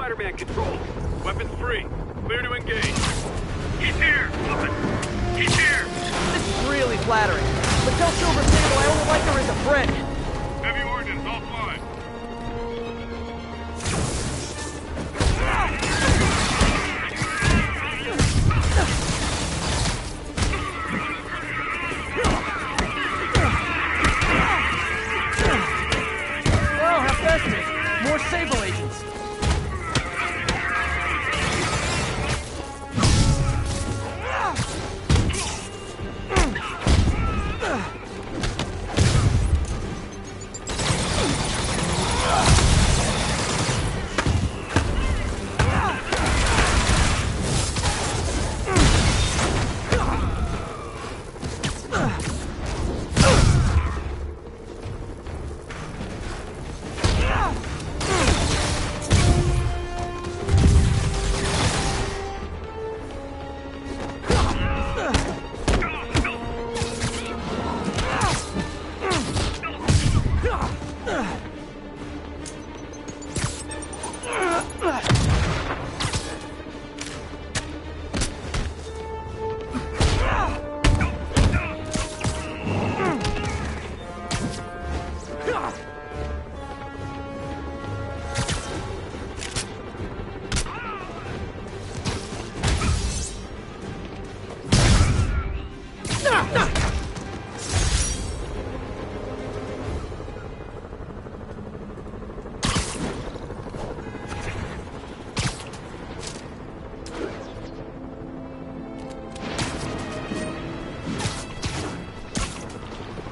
Spider-Man control. Weapons free. Clear to engage. He's here! He's here! This is really flattering. But tell Silver Sable I only like her as a friend. Heavy ordnance offline. Well, how festive. More Sable agents.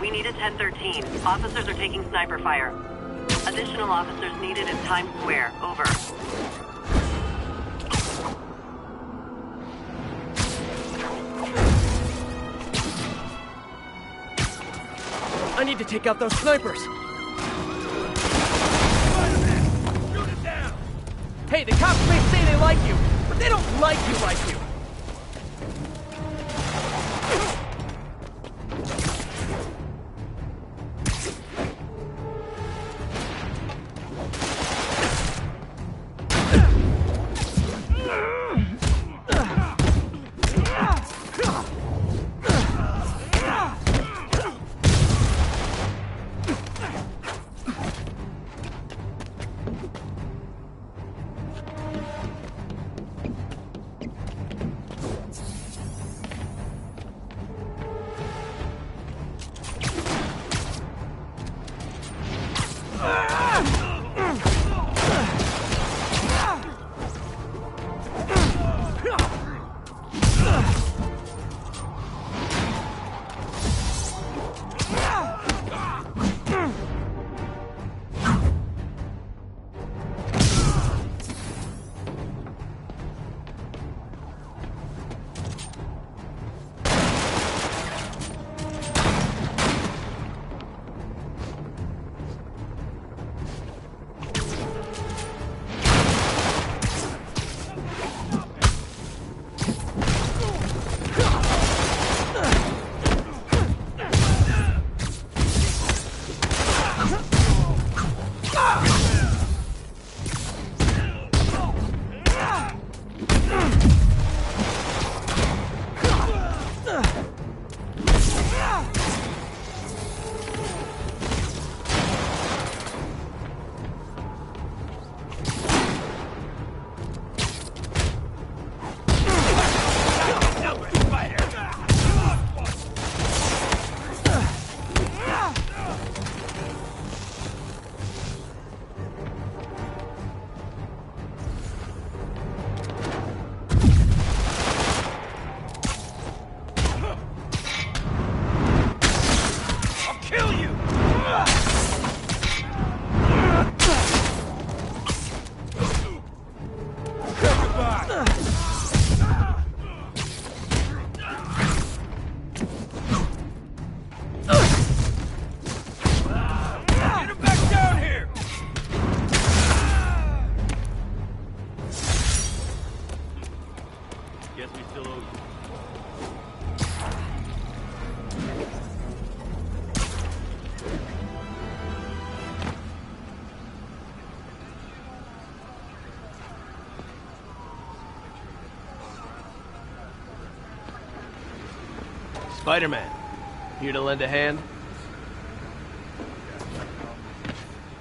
We need a 1013. Officers are taking sniper fire. Additional officers needed in Times Square. Over. I need to take out those snipers. Shoot it down! Hey, the cops may say they like you, but they don't like you. Spider-Man. Here to lend a hand?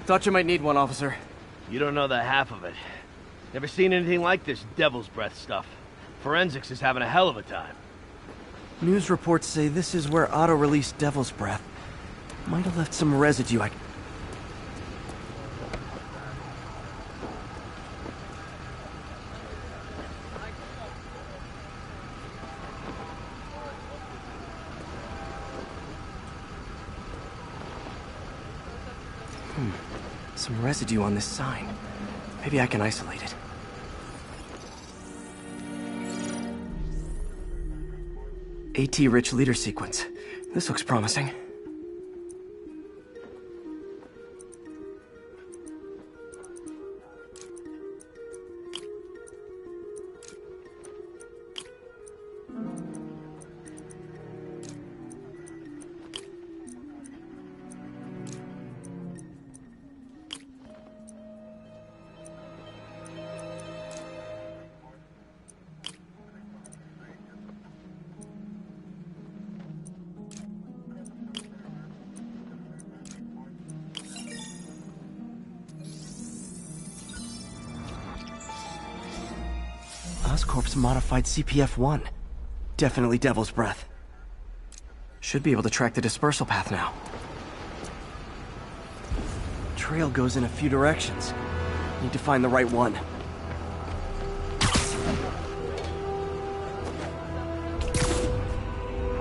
Thought you might need one, officer. You don't know the half of it. Never seen anything like this devil's breath stuff. Forensics is having a hell of a time. News reports say this is where Otto released devil's breath. Might have left some residue. Some residue on this sign. Maybe I can isolate it. AT-rich leader sequence. This looks promising. Oscorp's modified CPF-1. Definitely Devil's Breath. Should be able to track the dispersal path now. Trail goes in a few directions. Need to find the right one. How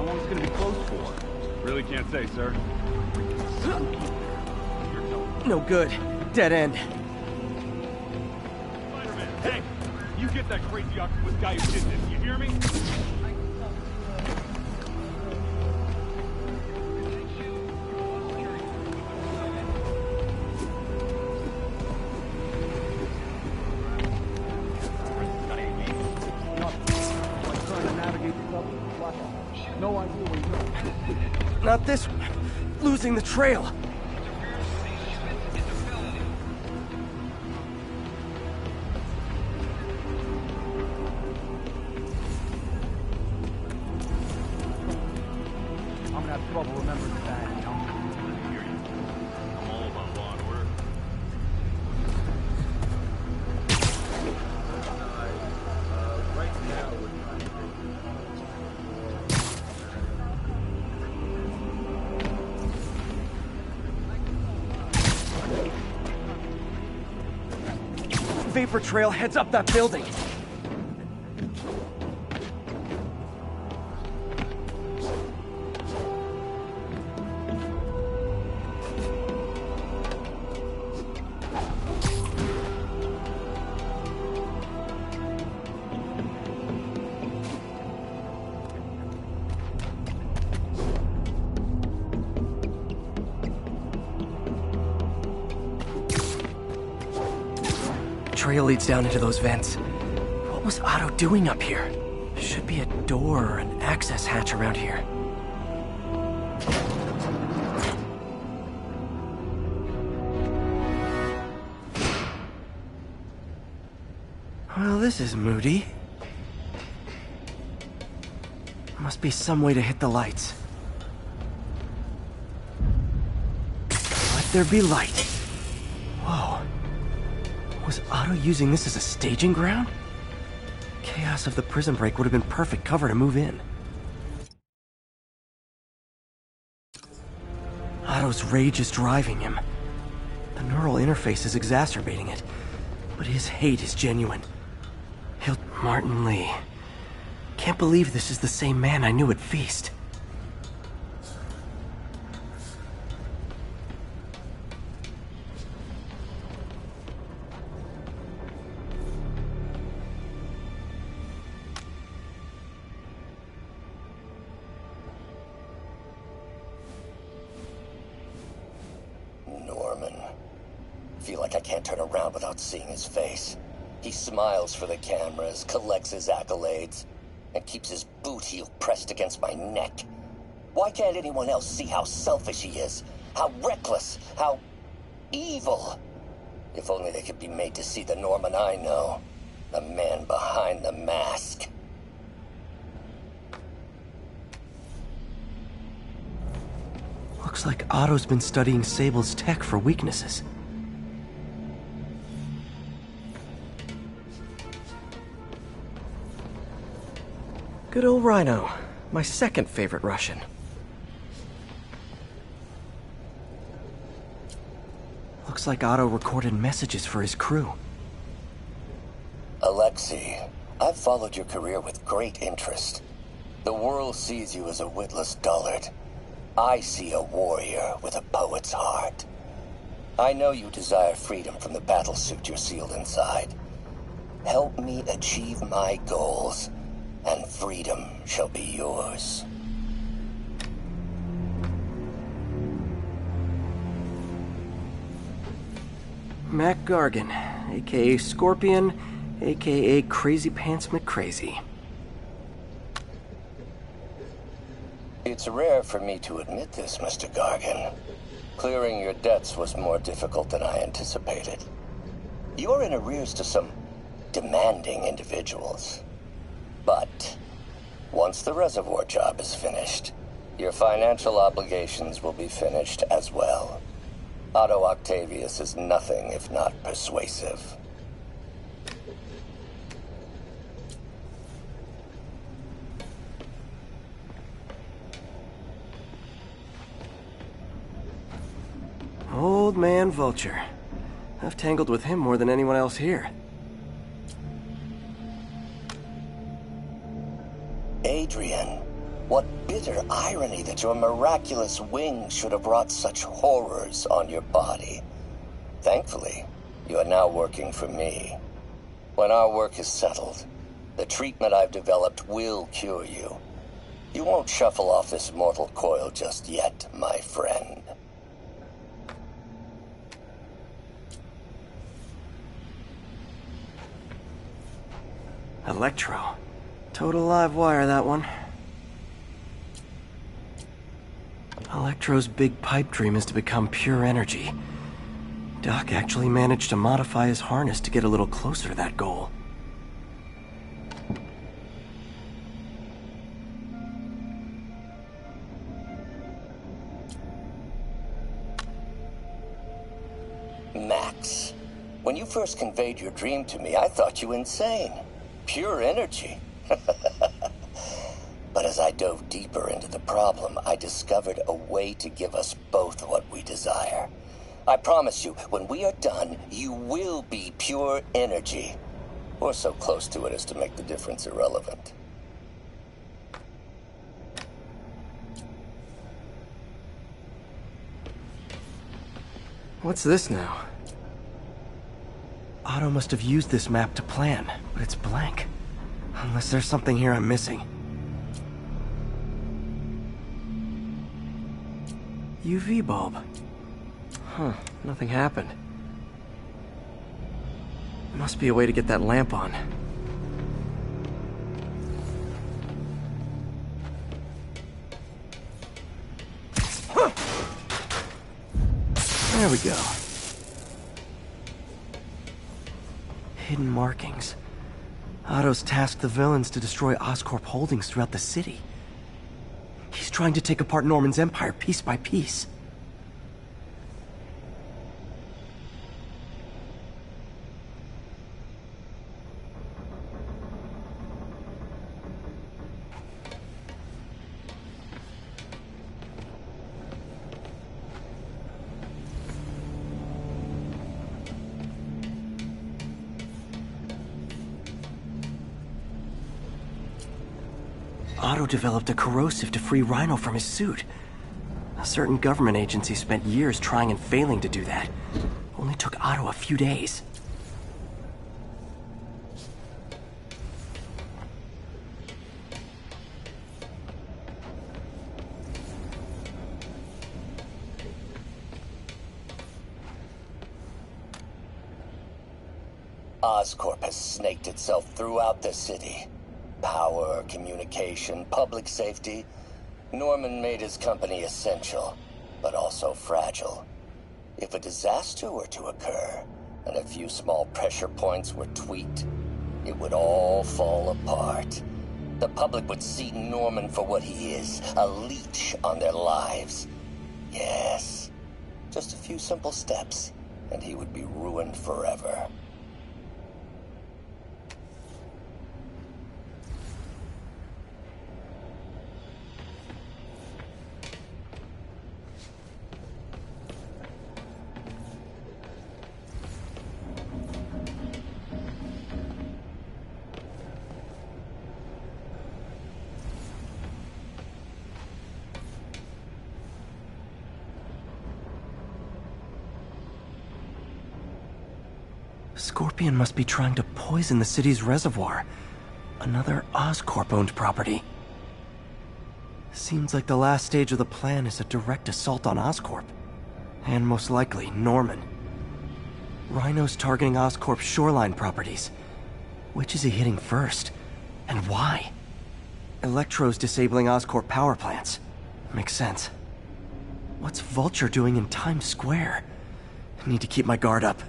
long is it gonna be closed for? Really can't say, sir. No good. Dead end. Spider-Man, hey! You get that crazy octopus guy who did this, you hear me? Not this one. Losing the trail. Vapor trail heads up that building. Trail leads down into those vents. What was Otto doing up here? Should be a door or an access hatch around here. Well, this is moody. Must be some way to hit the lights. Let there be light. Whoa. Was Otto using this as a staging ground? Chaos of the prison break would have been perfect cover to move in. Otto's rage is driving him. The neural interface is exacerbating it, but his hate is genuine. Martin Lee. Can't believe this is the same man I knew at Feast. Feel like I can't turn around without seeing his face. He smiles for the cameras, collects his accolades, and keeps his boot heel pressed against my neck. Why can't anyone else see how selfish he is? How reckless? How evil? If only they could be made to see the Norman I know. The man behind the mask. Looks like Otto's been studying Sable's tech for weaknesses. Good old Rhino, my second favorite Russian. Looks like Otto recorded messages for his crew. Alexei, I've followed your career with great interest. The world sees you as a witless dullard. I see a warrior with a poet's heart. I know you desire freedom from the battlesuit you're sealed inside. Help me achieve my goals, and freedom shall be yours. Mac Gargan, aka Scorpion, aka Crazy Pants McCrazy. It's rare for me to admit this, Mr. Gargan. Clearing your debts was more difficult than I anticipated. You're in arrears to some demanding individuals. But once the reservoir job is finished, your financial obligations will be finished as well. Otto Octavius is nothing if not persuasive. Old man Vulture. I've tangled with him more than anyone else here. Adrian, what bitter irony that your miraculous wings should have wrought such horrors on your body. Thankfully, you are now working for me. When our work is settled, the treatment I've developed will cure you. You won't shuffle off this mortal coil just yet, my friend. Electro. Total live wire, that one. Electro's big pipe dream is to become pure energy. Doc actually managed to modify his harness to get a little closer to that goal. Max, when you first conveyed your dream to me, I thought you insane. Pure energy. But as I dove deeper into the problem, I discovered a way to give us both what we desire. I promise you, when we are done, you will be pure energy. Or so close to it as to make the difference irrelevant. What's this now? Otto must have used this map to plan, but it's blank. Unless there's something here I'm missing. UV bulb. Huh, nothing happened. Must be a way to get that lamp on. There we go. Hidden markings. Otto's tasked the villains to destroy Oscorp holdings throughout the city. He's trying to take apart Norman's empire piece by piece. Otto developed a corrosive to free Rhino from his suit. A certain government agency spent years trying and failing to do that. Only took Otto a few days. Oscorp has snaked itself throughout the city. Power, communication, public safety. Norman made his company essential, but also fragile. If a disaster were to occur, and a few small pressure points were tweaked, it would all fall apart. The public would see Norman for what he is, a leech on their lives. Yes. Just a few simple steps, and he would be ruined forever. Scorpion must be trying to poison the city's reservoir. Another Oscorp-owned property. Seems like the last stage of the plan is a direct assault on Oscorp. And most likely, Norman. Rhino's targeting Oscorp's shoreline properties. Which is he hitting first? And why? Electro's disabling Oscorp power plants. Makes sense. What's Vulture doing in Times Square? I need to keep my guard up.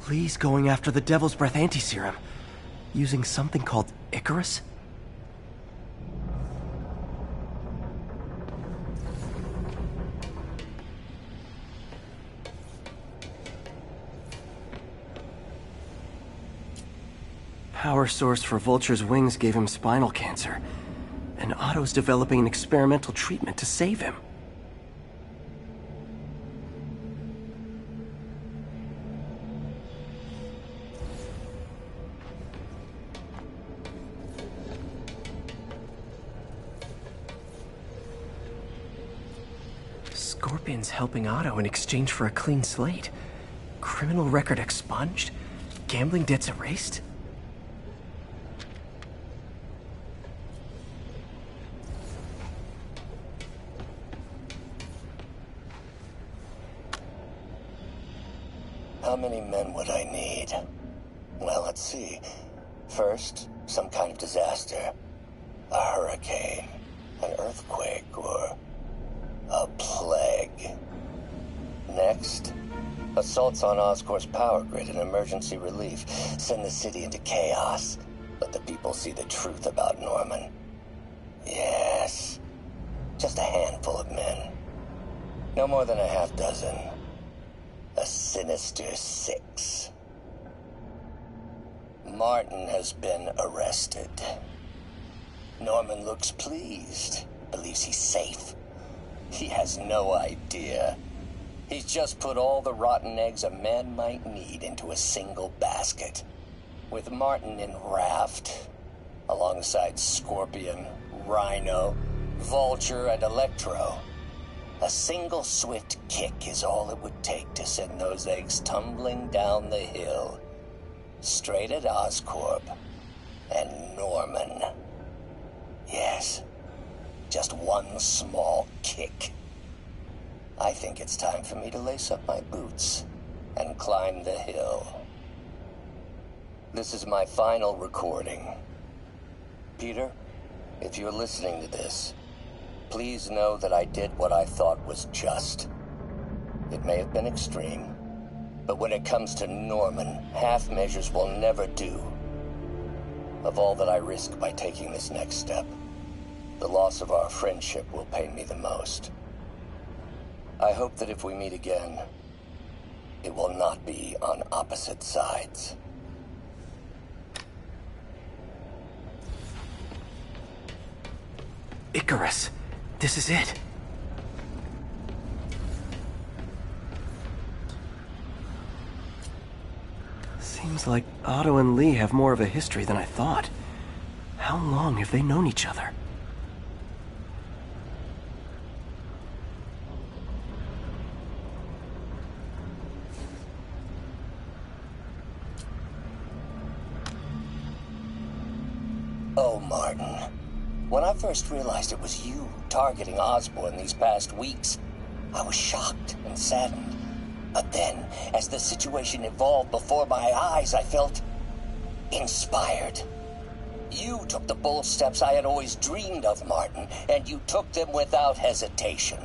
Lee's going after the Devil's Breath anti-serum, using something called Icarus? Power source for Vulture's wings gave him spinal cancer, and Otto's developing an experimental treatment to save him. Scorpion's helping Otto in exchange for a clean slate. Criminal record expunged? Gambling debts erased? How many men would I need? Well, let's see. First, some kind of disaster. A hurricane, an earthquake, or a plague. Next, assaults on Oscorp's power grid and emergency relief. Send the city into chaos. Let the people see the truth about Norman. Yes, just a handful of men. No more than a half dozen. A sinister 6. Martin has been arrested. Norman looks pleased, believes he's safe. He has no idea. He's just put all the rotten eggs a man might need into a single basket. With Martin in raft, alongside Scorpion, Rhino, Vulture, and Electro. A single swift kick is all it would take to send those eggs tumbling down the hill. Straight at Oscorp and Norman. Yes, just one small kick. I think it's time for me to lace up my boots and climb the hill. This is my final recording. Peter, if you're listening to this, please know that I did what I thought was just. It may have been extreme, but when it comes to Norman, half measures will never do. Of all that I risk by taking this next step, the loss of our friendship will pain me the most. I hope that if we meet again, it will not be on opposite sides. Icarus, this is it. Seems like Otto and Lee have more of a history than I thought. How long have they known each other? Oh, Martin. When I first realized it was you targeting Osborn these past weeks, I was shocked and saddened. But then, as the situation evolved before my eyes, I felt inspired. You took the bold steps I had always dreamed of, Martin, and you took them without hesitation.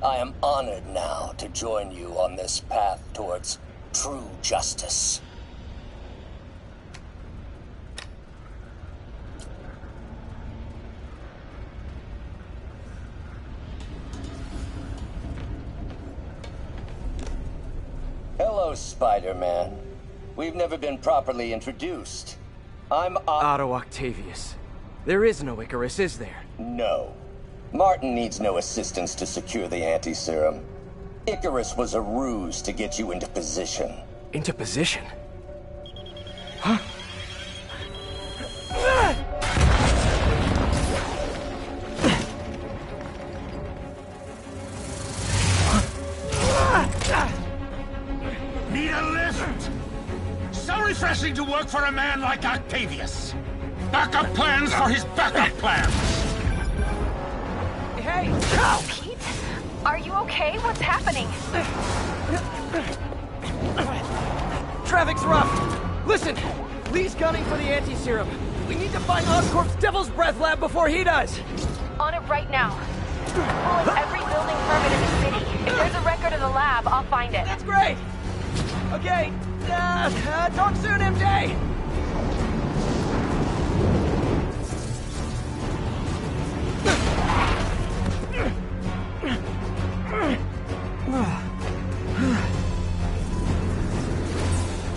I am honored now to join you on this path towards true justice. Hello, Spider-Man. We've never been properly introduced. I'm Otto Octavius. There is no Icarus, is there? No. Martin needs no assistance to secure the anti-serum. Icarus was a ruse to get you into position. Into position? Huh? Need a lift? So refreshing to work for a man like Octavius. Backup plans for his backup plans. Hey! Pete? Are you okay? What's happening? Traffic's rough. Listen, Lee's gunning for the anti-serum. We need to find Oscorp's Devil's Breath lab before he does. On it right now. Pulling every building permit in the city. If there's a record of the lab, I'll find it. That's great. Okay, talk soon, MJ.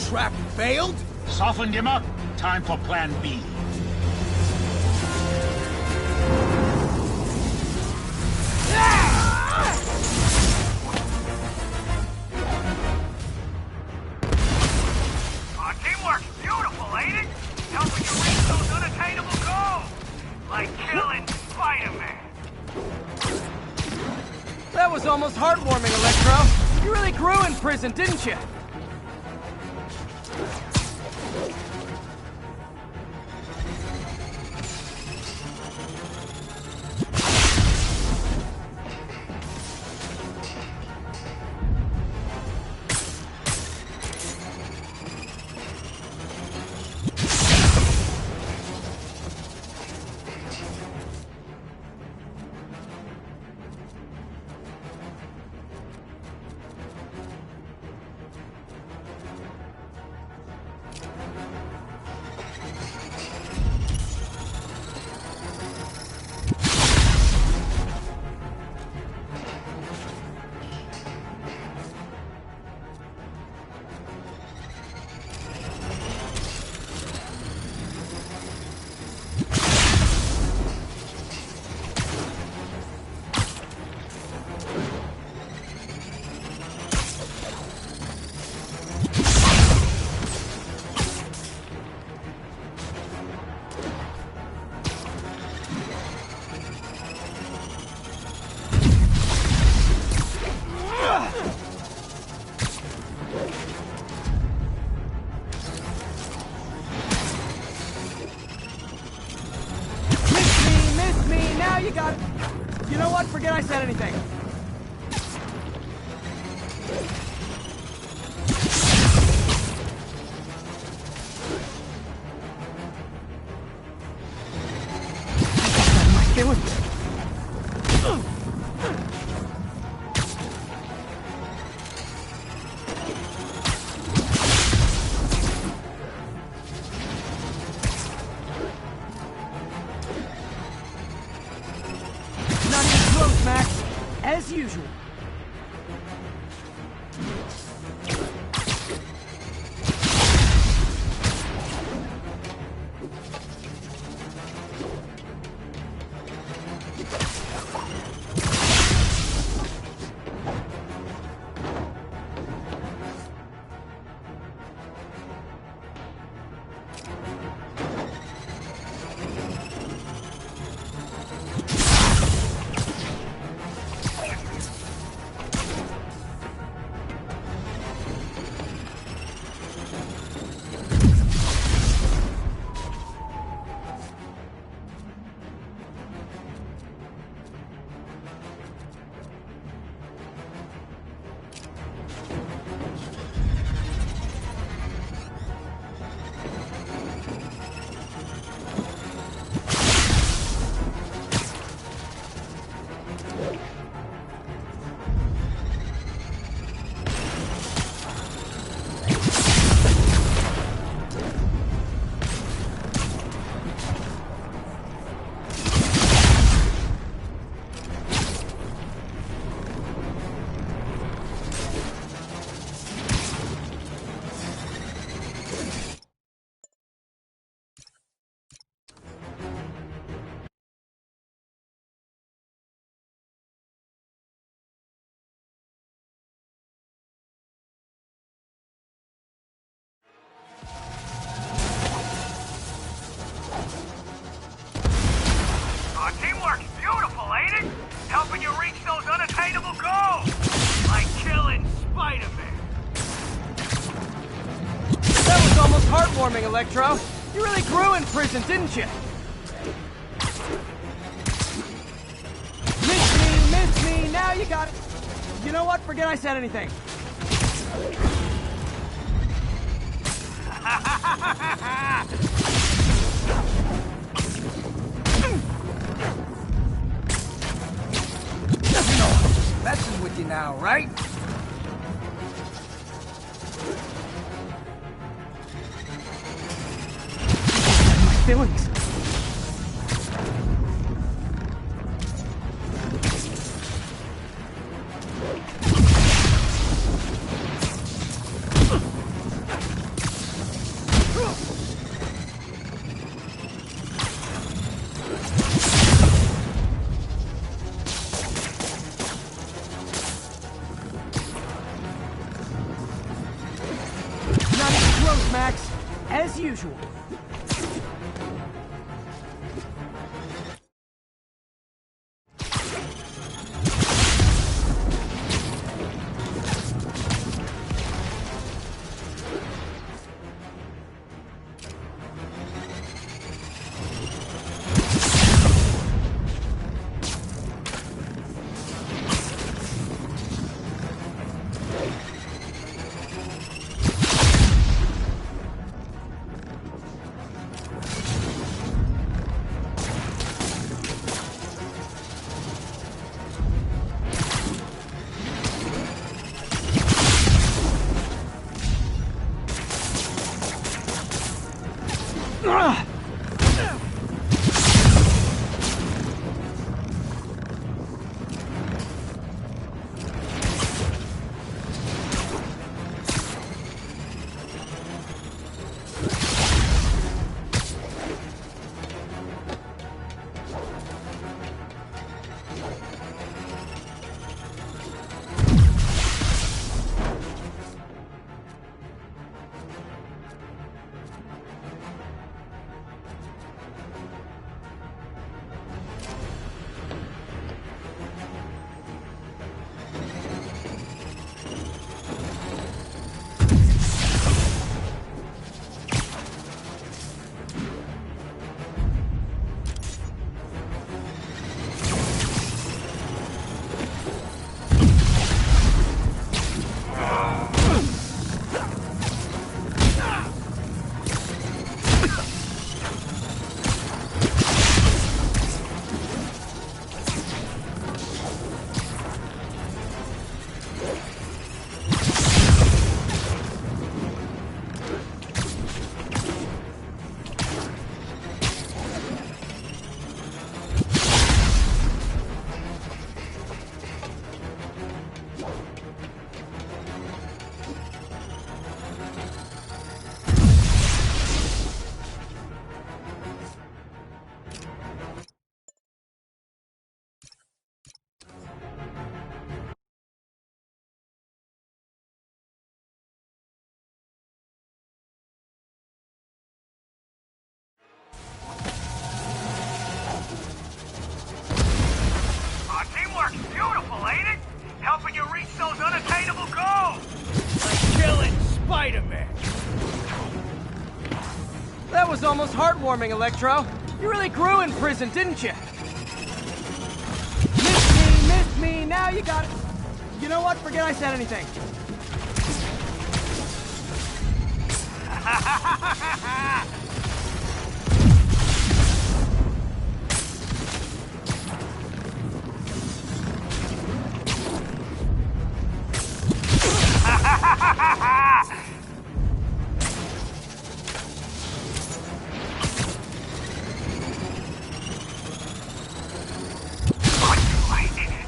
Trap failed? Softened him up. Time for plan B. Teamwork's beautiful, ain't it? Helping you reach those unattainable goals. Like killing Spider-Man. That was almost heartwarming, Electro. You really grew in prison, didn't you? You know what? Forget I said anything. As usual. helping you reach those unattainable goals! Like killing Spider-Man! That was almost heartwarming, Electro. You really grew in prison, didn't you? Miss me, now you got it. You know what? Forget I said anything. Messing with you now, right? Feelings. Not even close, Max. As usual. Teamwork's beautiful, ain't it? Helping you reach those unattainable goals! Like killing Spider-Man! That was almost heartwarming, Electro. You really grew in prison, didn't you? Miss me, now you got it. You know what? Forget I said anything.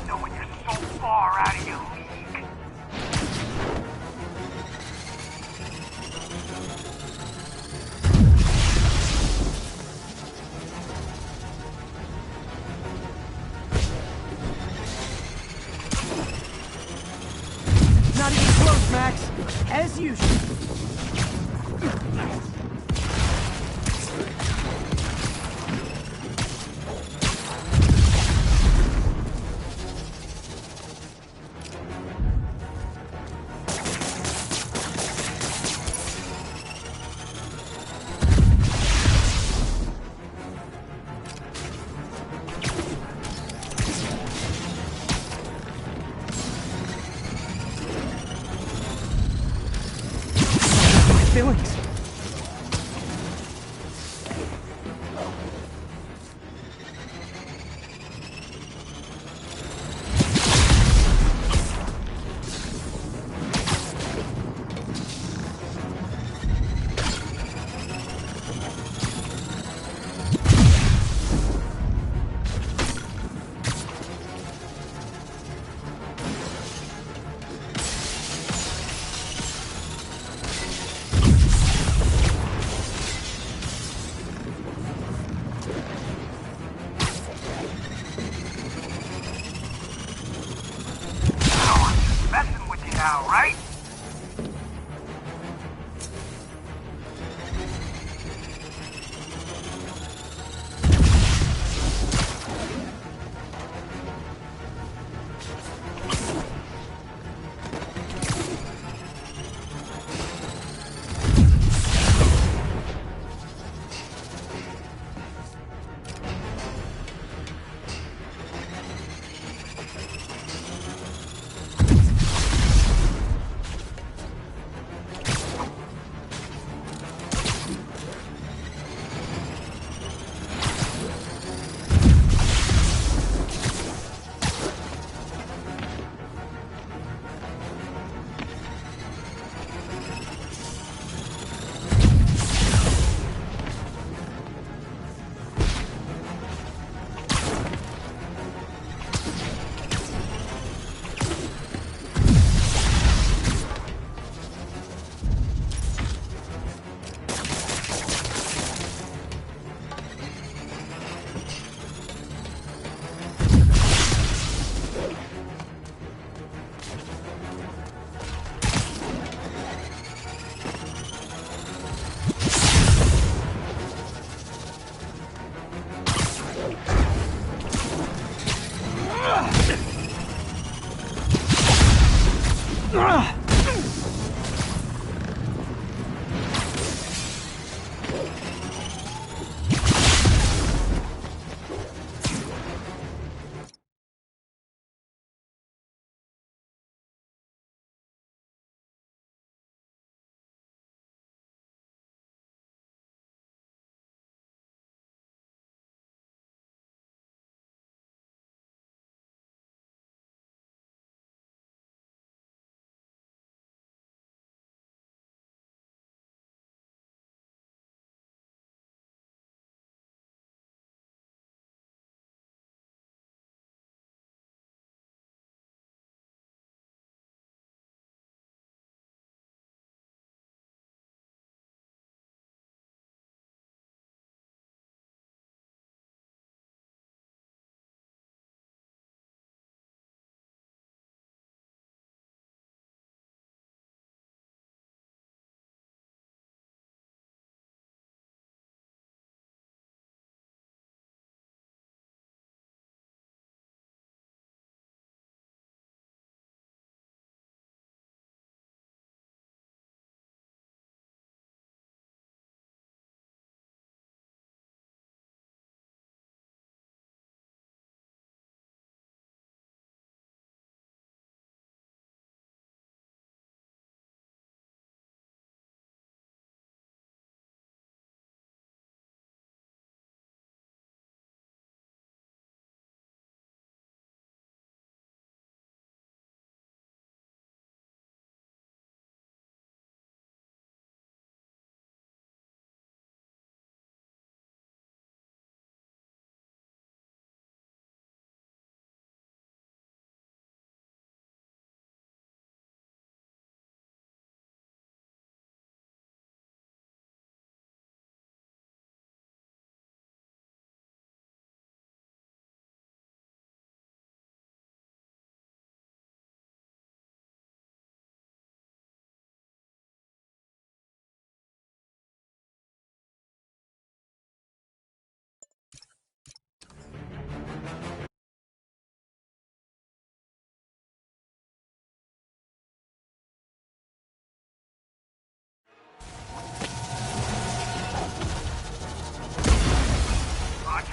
Knowing you're so far out of your league. Not even close, Max. As usual. ceilings. Messing with you now, right?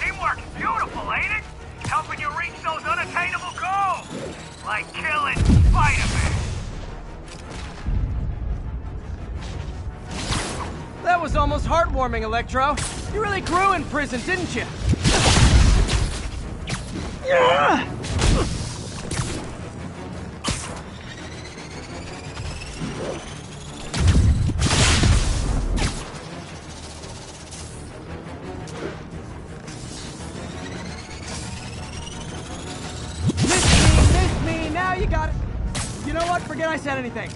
Teamwork's beautiful, ain't it? Helping you reach those unattainable goals. Like killing Spider-Man. was almost heartwarming, Electro. You really grew in prison, didn't you? Miss me, now you got it. You know what? Forget I said anything.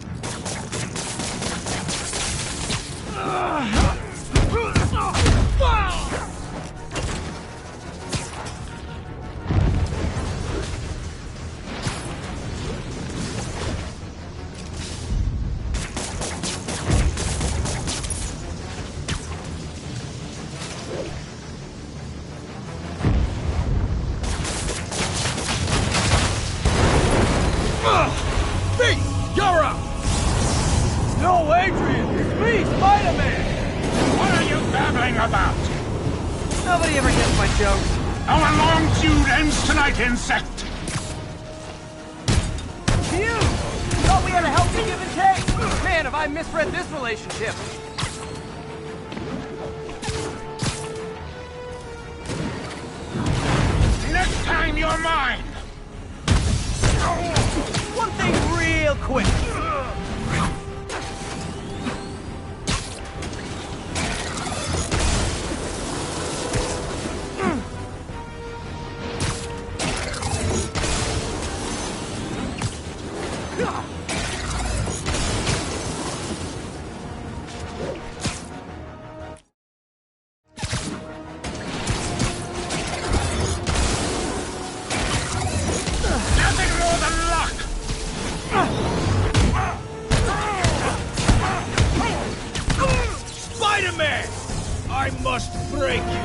You're up! No, Adrian! It's me, Spider-Man! What are you babbling about? Nobody ever gets my jokes. Our long feud ends tonight, insect! You! Thought we had a healthy give and take! Man, have I misread this relationship! Next time you're mine! One thing real quick. Nothing more than luck! Spider-Man! I must break you!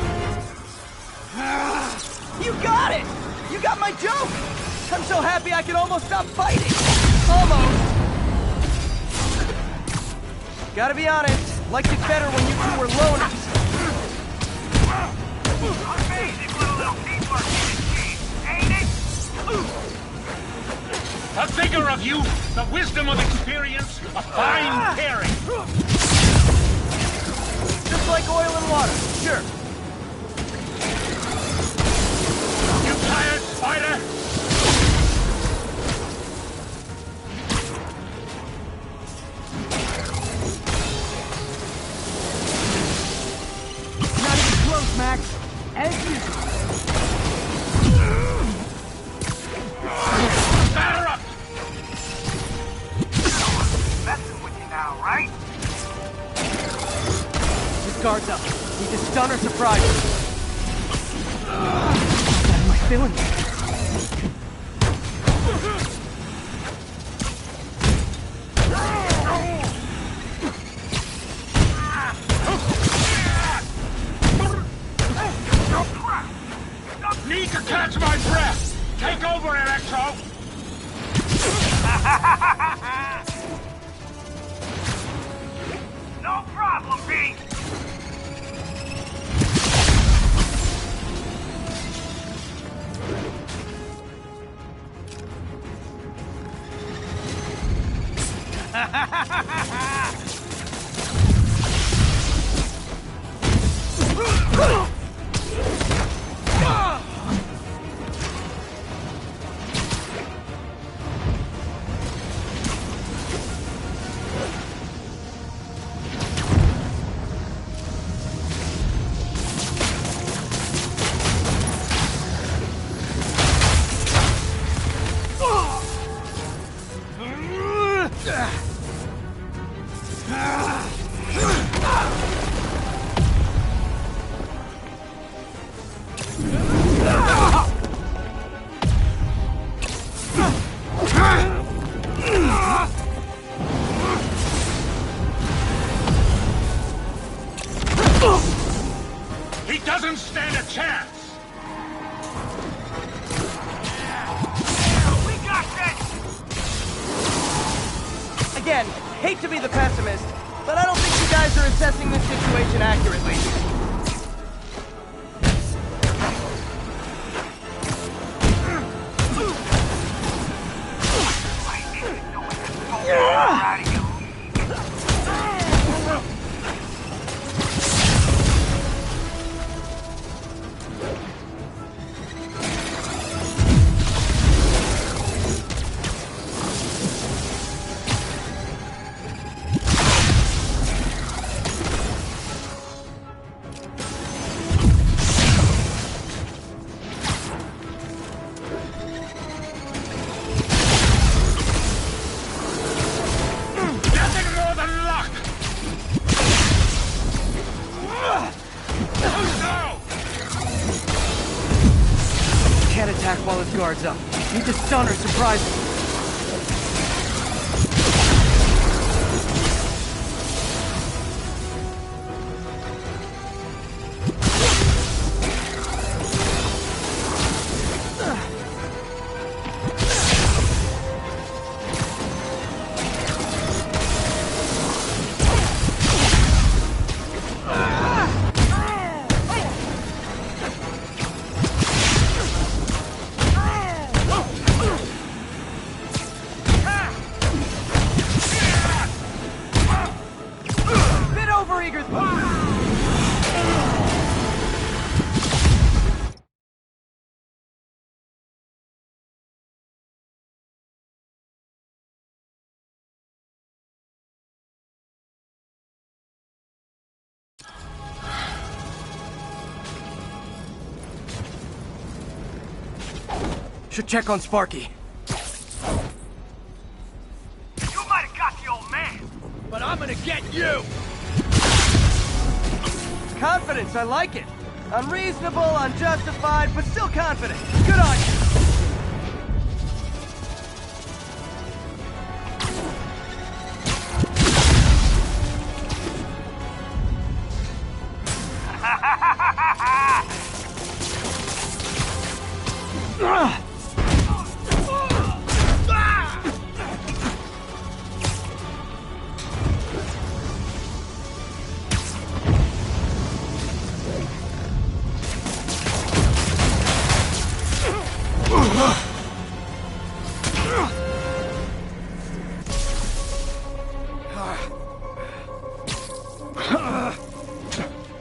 You got it! You got my joke! I'm so happy I can almost stop fighting! Almost! Gotta be honest, liked it better when you two were loners. Amazing what a little teamwork can achieve, ain't it? The vigor of youth, the wisdom of experience, a fine pairing. Just like oil and water, sure. You tired, Spider? Not even close, Max. As usual. Batter up! Messing with you now, right? His guard's up. Need to stun or surprise him. What am I feeling? Need to catch my breath! Take over, Electro! No problem, Pete. He doesn't stand a chance! We got this. Again, hate to be the pessimist, but I don't think you guys are assessing this situation accurately. Out of you. guards up. Need to stun or surprise them. Should check on Sparky. You might have got the old man. But I'm gonna get you! Confidence, I like it. Unreasonable, unjustified, but still confident. Good on you.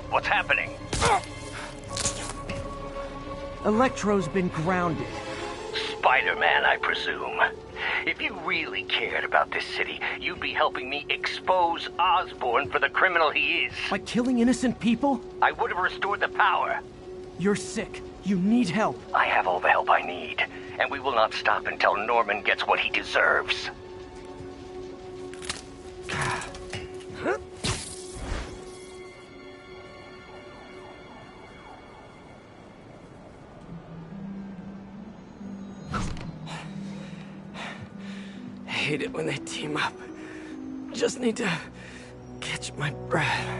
What's happening? Electro's been grounded. Spider-Man, I presume. If you really cared about this city, you'd be helping me expose Osborn for the criminal he is. By killing innocent people? I would have restored the power. You're sick. You need help. I have all the help I need, and we will not stop until Norman gets what he deserves. I hate it when they team up. Just need to catch my breath.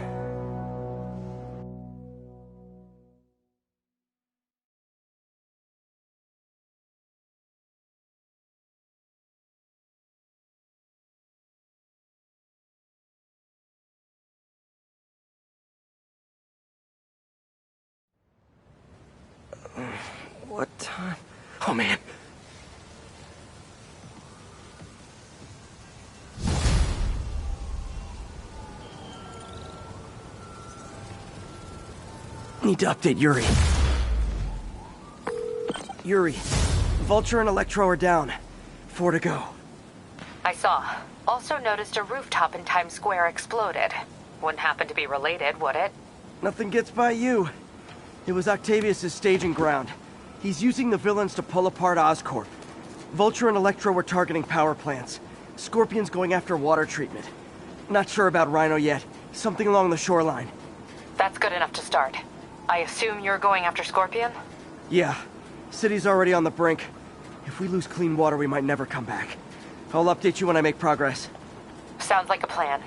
What time? Oh, man. Need to update Yuri. Yuri, Vulture and Electro are down. 4 to go. I saw. Also noticed a rooftop in Times Square exploded. Wouldn't happen to be related, would it? Nothing gets by you. It was Octavius' staging ground. He's using the villains to pull apart Oscorp. Vulture and Electro were targeting power plants. Scorpion's going after water treatment. Not sure about Rhino yet. Something along the shoreline. That's good enough to start. I assume you're going after Scorpion? Yeah. City's already on the brink. If we lose clean water, we might never come back. I'll update you when I make progress. Sounds like a plan.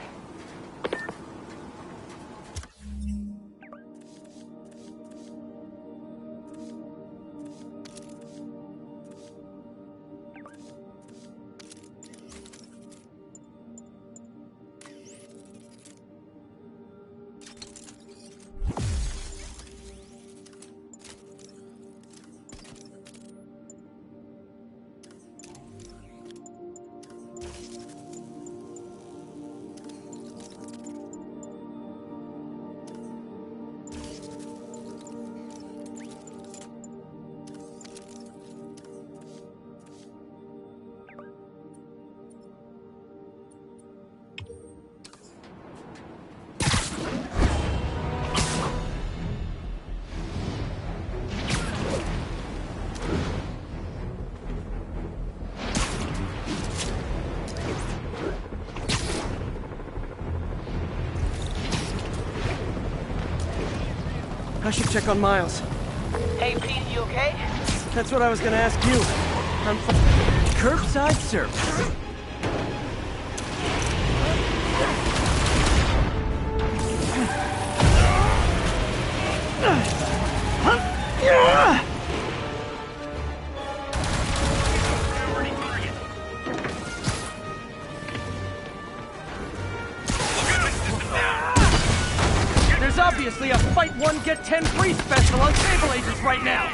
I should check on Miles. Hey, Pete, you okay? That's what I was gonna ask you. I'm curbside service. There's obviously a fight one, get 10 free special on Sable Agents right now!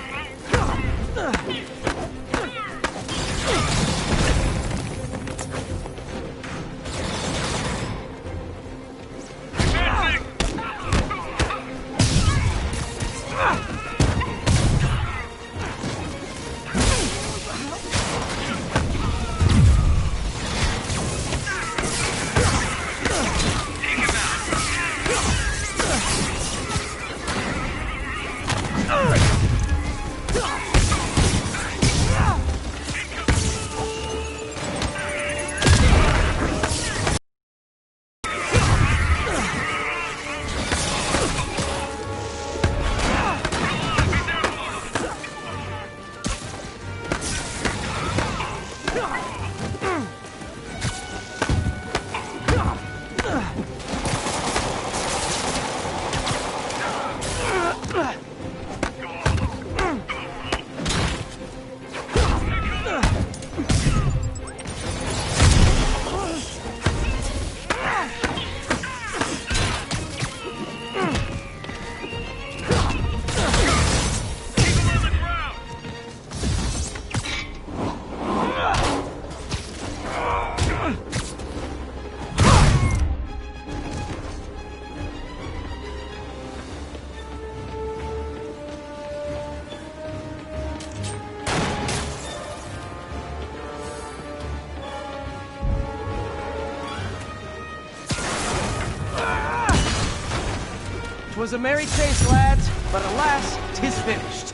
Was a merry chase, lads, but alas, 'tis finished.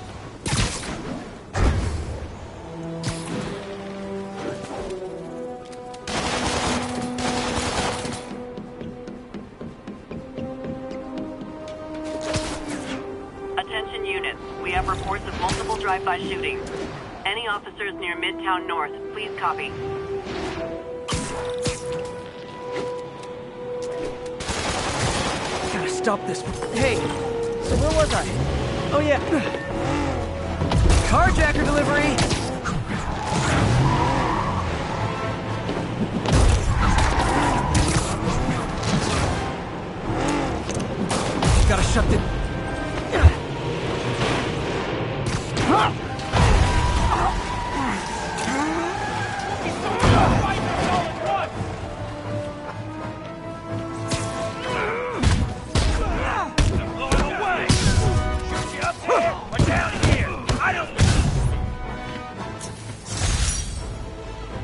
Attention units, we have reports of multiple drive-by shootings. Any officers near Midtown North, please copy. Stop this. Hey, so where was I? Oh yeah. Carjacker delivery! Gotta shut the...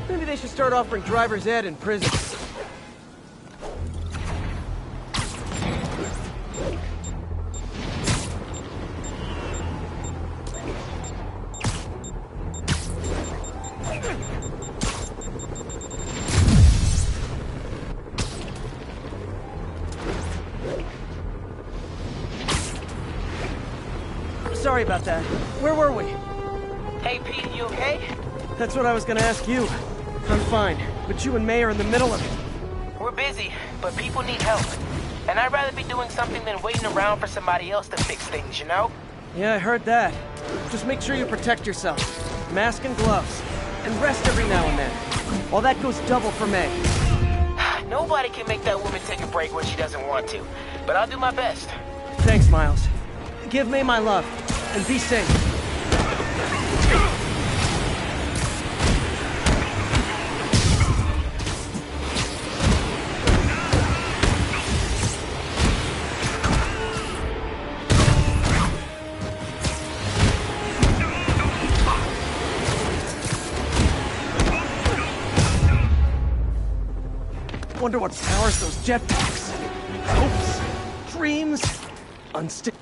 Maybe they should start offering driver's ed in prison. Sorry about that. Where were we? Hey, Pete, you okay? That's what I was gonna ask you. I'm fine, but you and May are in the middle of it. We're busy, but people need help. And I'd rather be doing something than waiting around for somebody else to fix things, you know? Yeah, I heard that. Just make sure you protect yourself. Mask and gloves. And rest every now and then. While that goes double for May. Nobody can make that woman take a break when she doesn't want to. But I'll do my best. Thanks, Miles. Give May my love. And be safe. Wonder what powers those jetpacks. Hopes, dreams, unstick.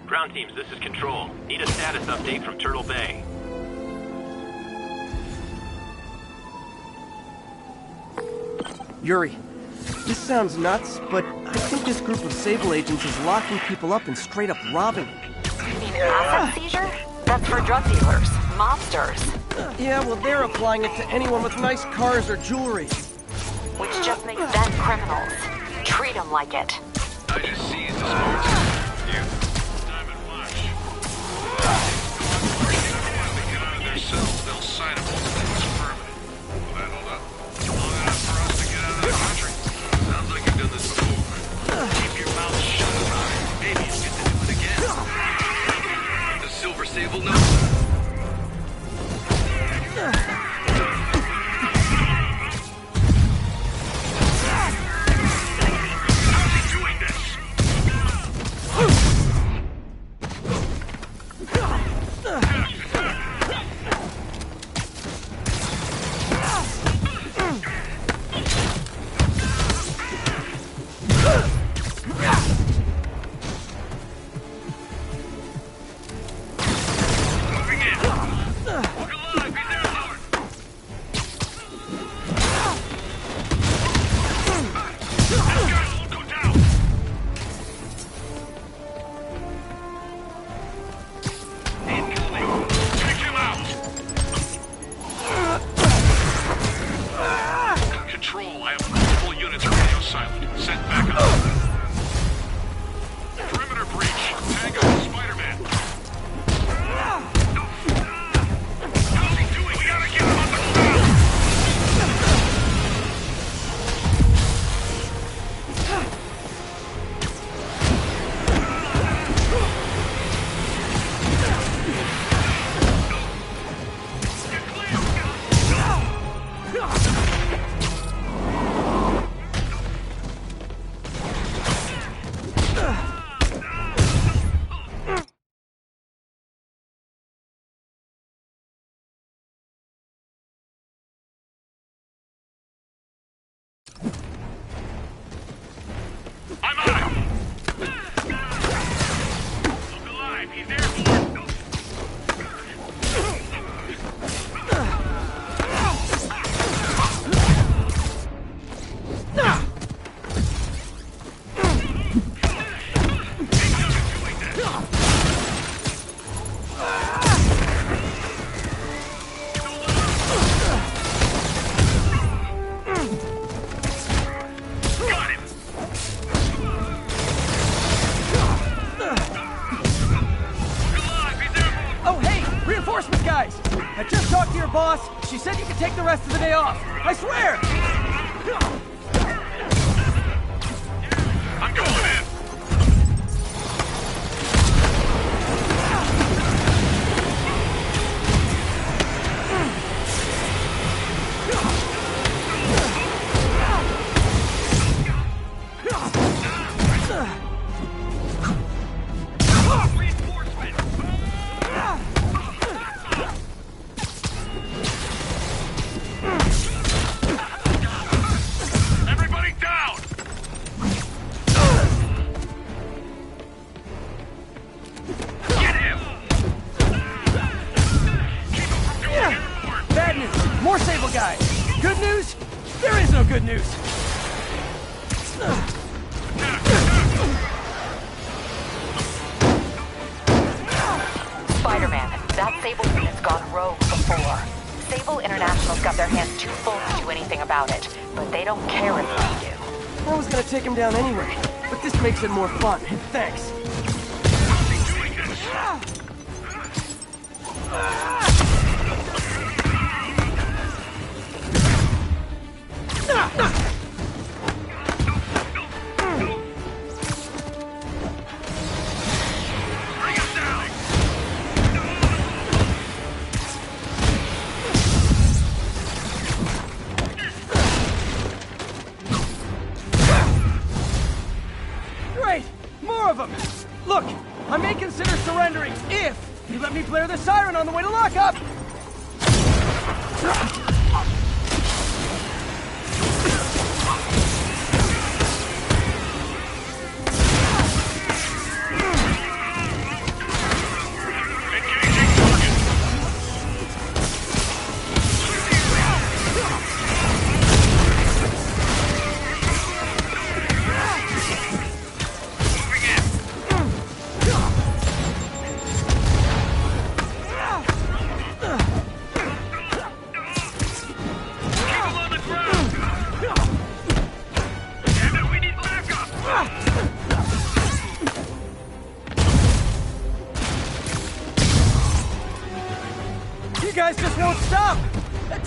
Ground teams, this is Control. Need a status update from Turtle Bay. Yuri, this sounds nuts, but I think this group of Sable agents is locking people up and straight up robbing them. You mean asset seizure? That's for drug dealers, mobsters. Yeah, well, they're applying it to anyone with nice cars or jewelry. Which just makes them criminals. Treat them like it. I just seized the sports. You. Diamond Flash. Once they get out of their cells, they'll sign a multiple permit. Will that hold up? Long enough for us to get out of the country. Sounds like you've done this before. Keep your mouth shut about it. Maybe you'll get to do it again. The Silver Sable knows. She said you could take the rest of the day off. I swear! I'm going in! Take him down anyway, but this makes it more fun. Thanks. Look, I may consider surrendering if you let me blare the siren on the way to lockup!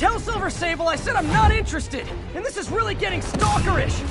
Tell Silver Sable I said I'm not interested, and this is really getting stalkerish!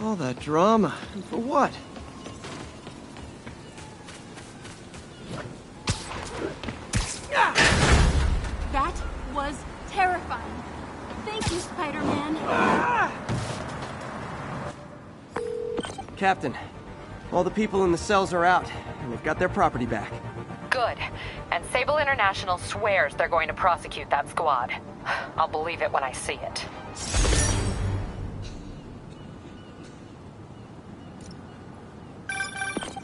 All that drama, and for what? That was terrifying. Thank you, Spider-Man. Captain, all the people in the cells are out, and they've got their property back. Good. And Sable International swears they're going to prosecute that squad. I'll believe it when I see it.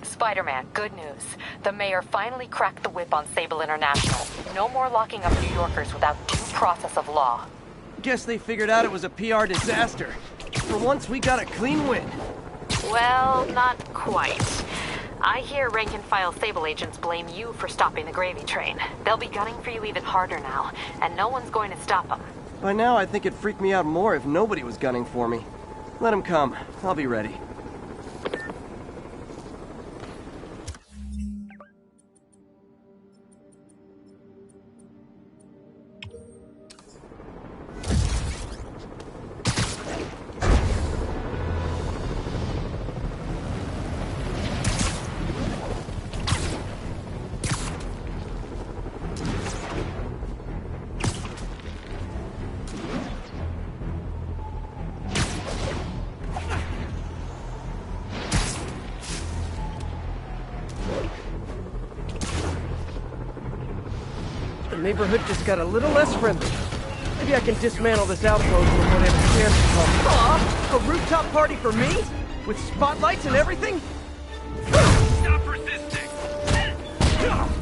Spider-Man, good news. The mayor finally cracked the whip on Sable International. No more locking up New Yorkers without due process of law. Guess they figured out it was a PR disaster. For once, we got a clean win. Well, not quite. I hear rank-and-file Sable agents blame you for stopping the gravy train. They'll be gunning for you even harder now, and no one's going to stop them. By now, I think it'd freak me out more if nobody was gunning for me. Let them come. I'll be ready. The neighborhood just got a little less friendly. Maybe I can dismantle this outpost before they have a chance to come. Aw, a rooftop party for me? With spotlights and everything? Stop resisting! Get out of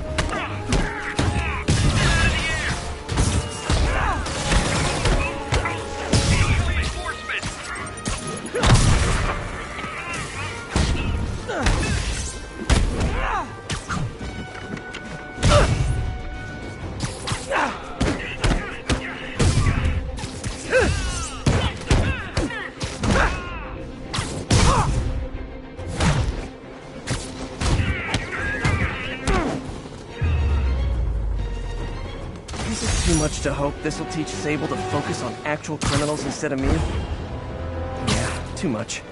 Too much to hope this will teach Sable to focus on actual criminals instead of me. Yeah, too much.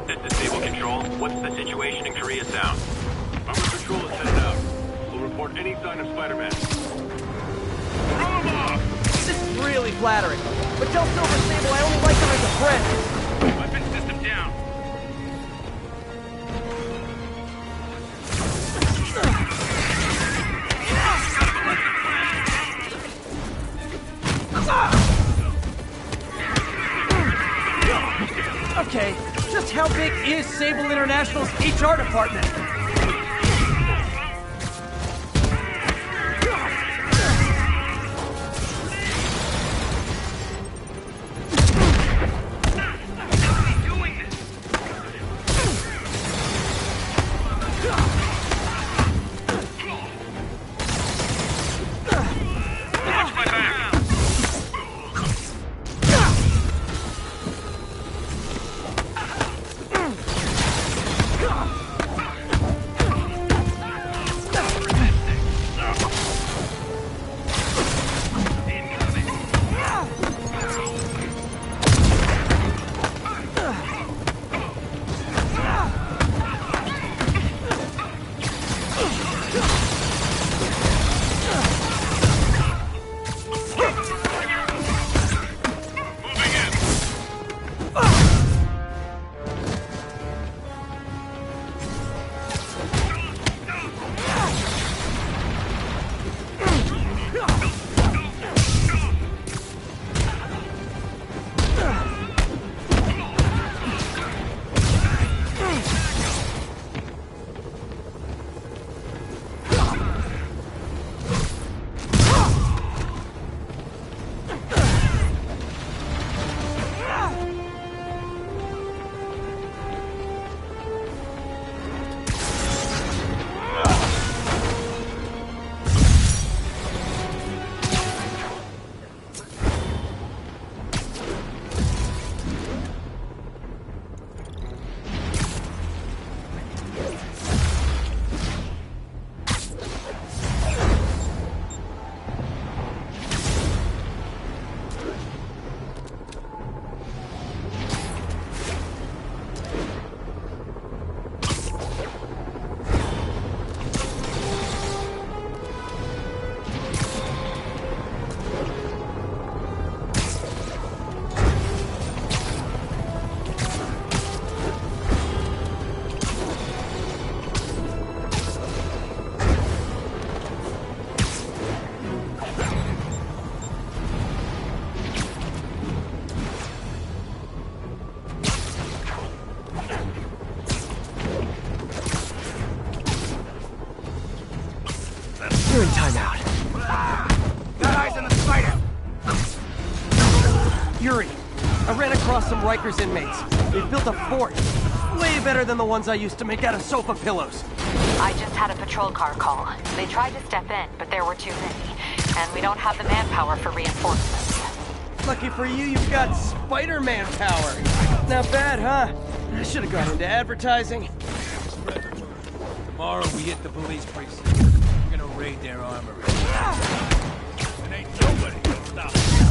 This is Sable Control. What's the situation in Koreatown? Our patrol is headed out. We'll report any sign of Spider-Man. Throw him off! This is really flattering. But tell Silver Sable I only like her as a friend. Weapon system down. how big is Sable International's HR department? You're in timeout. Got eyes on the spider! Yuri, I ran across some Rikers inmates. They've built a fort. Way better than the ones I used to make out of sofa pillows. I just had a patrol car call. They tried to step in, but there were too many. And we don't have the manpower for reinforcements. Lucky for you, you've got Spider-Man power. Not bad, huh? I should have gone into advertising. Tomorrow we hit the police precinct. We're gonna raid their armory. And ain't nobody gonna stop us.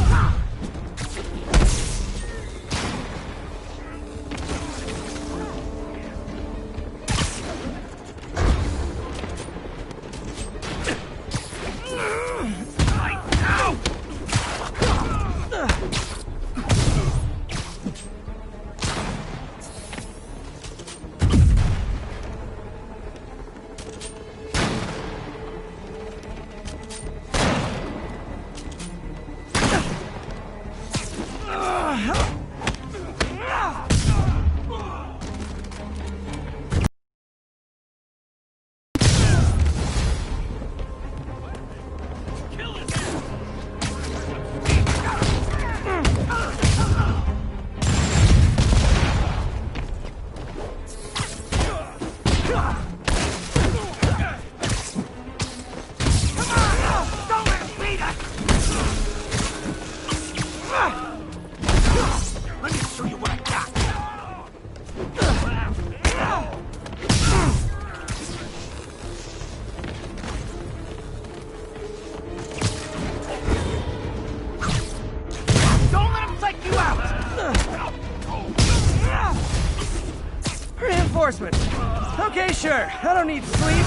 Reinforcements. Okay, sure. I don't need sleep.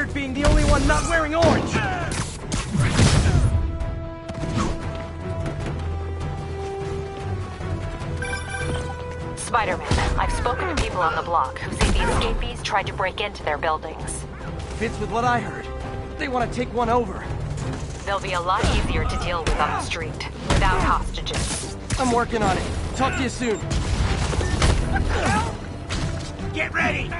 weird being the only one not wearing orange! Spider-Man, I've spoken to people on the block who say the escapees tried to break into their buildings. Fits with what I heard. They want to take one over. They'll be a lot easier to deal with on the street, without hostages. I'm working on it. Talk to you soon. Get ready!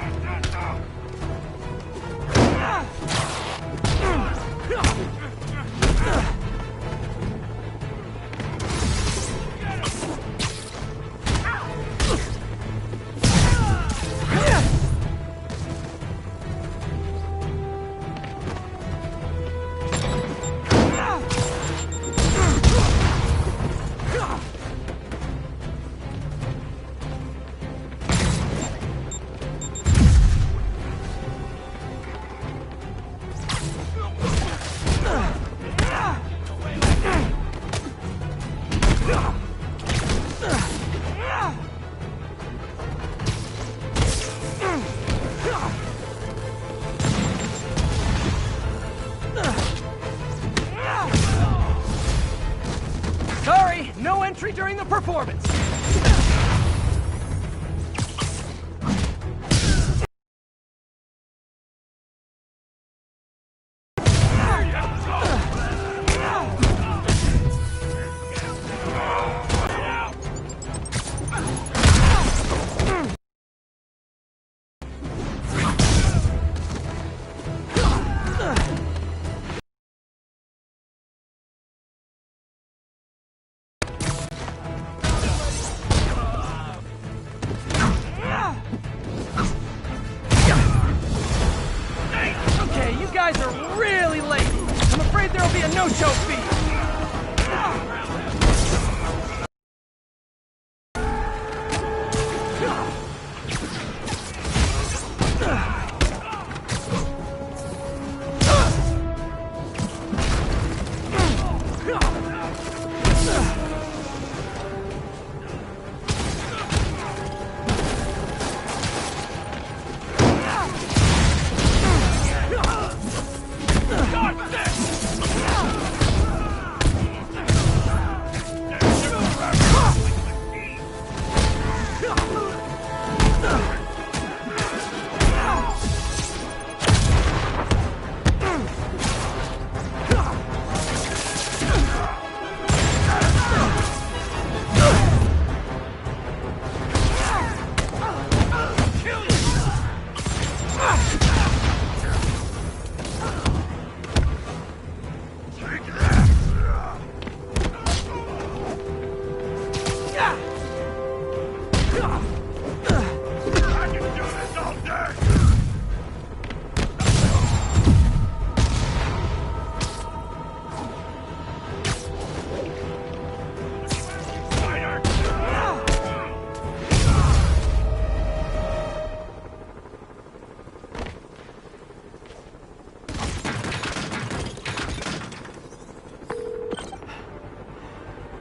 Sorry, no entry during the performance. You guys are really late. I'm afraid there'll be a no-show fee.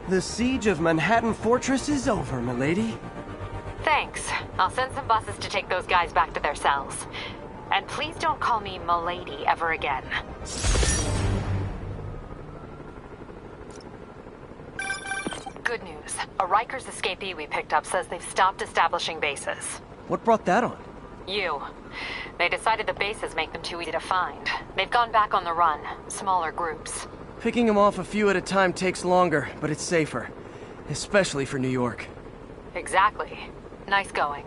The siege of Manhattan Fortress is over, milady. Thanks. I'll send some buses to take those guys back to their cells. And please don't call me milady ever again. Good news. A Rikers escapee we picked up says they've stopped establishing bases. What brought that on? You. They decided the bases make them too easy to find. They've gone back on the run. Smaller groups. Picking them off a few at a time takes longer, but it's safer. Especially for New York. Exactly. Nice going.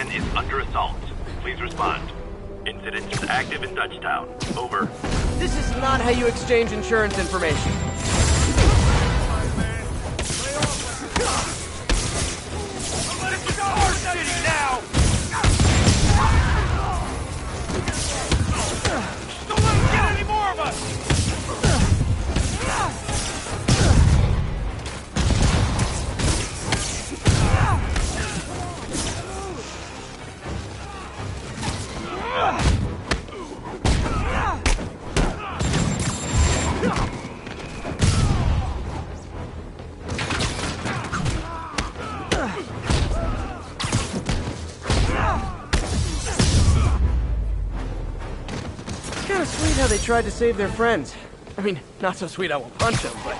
Spider-Man is under assault. Please respond. Incident is active in Dutchtown. Over. This is not how you exchange insurance information. Kinda sweet how they tried to save their friends. I mean, not so sweet I won't punch them, but...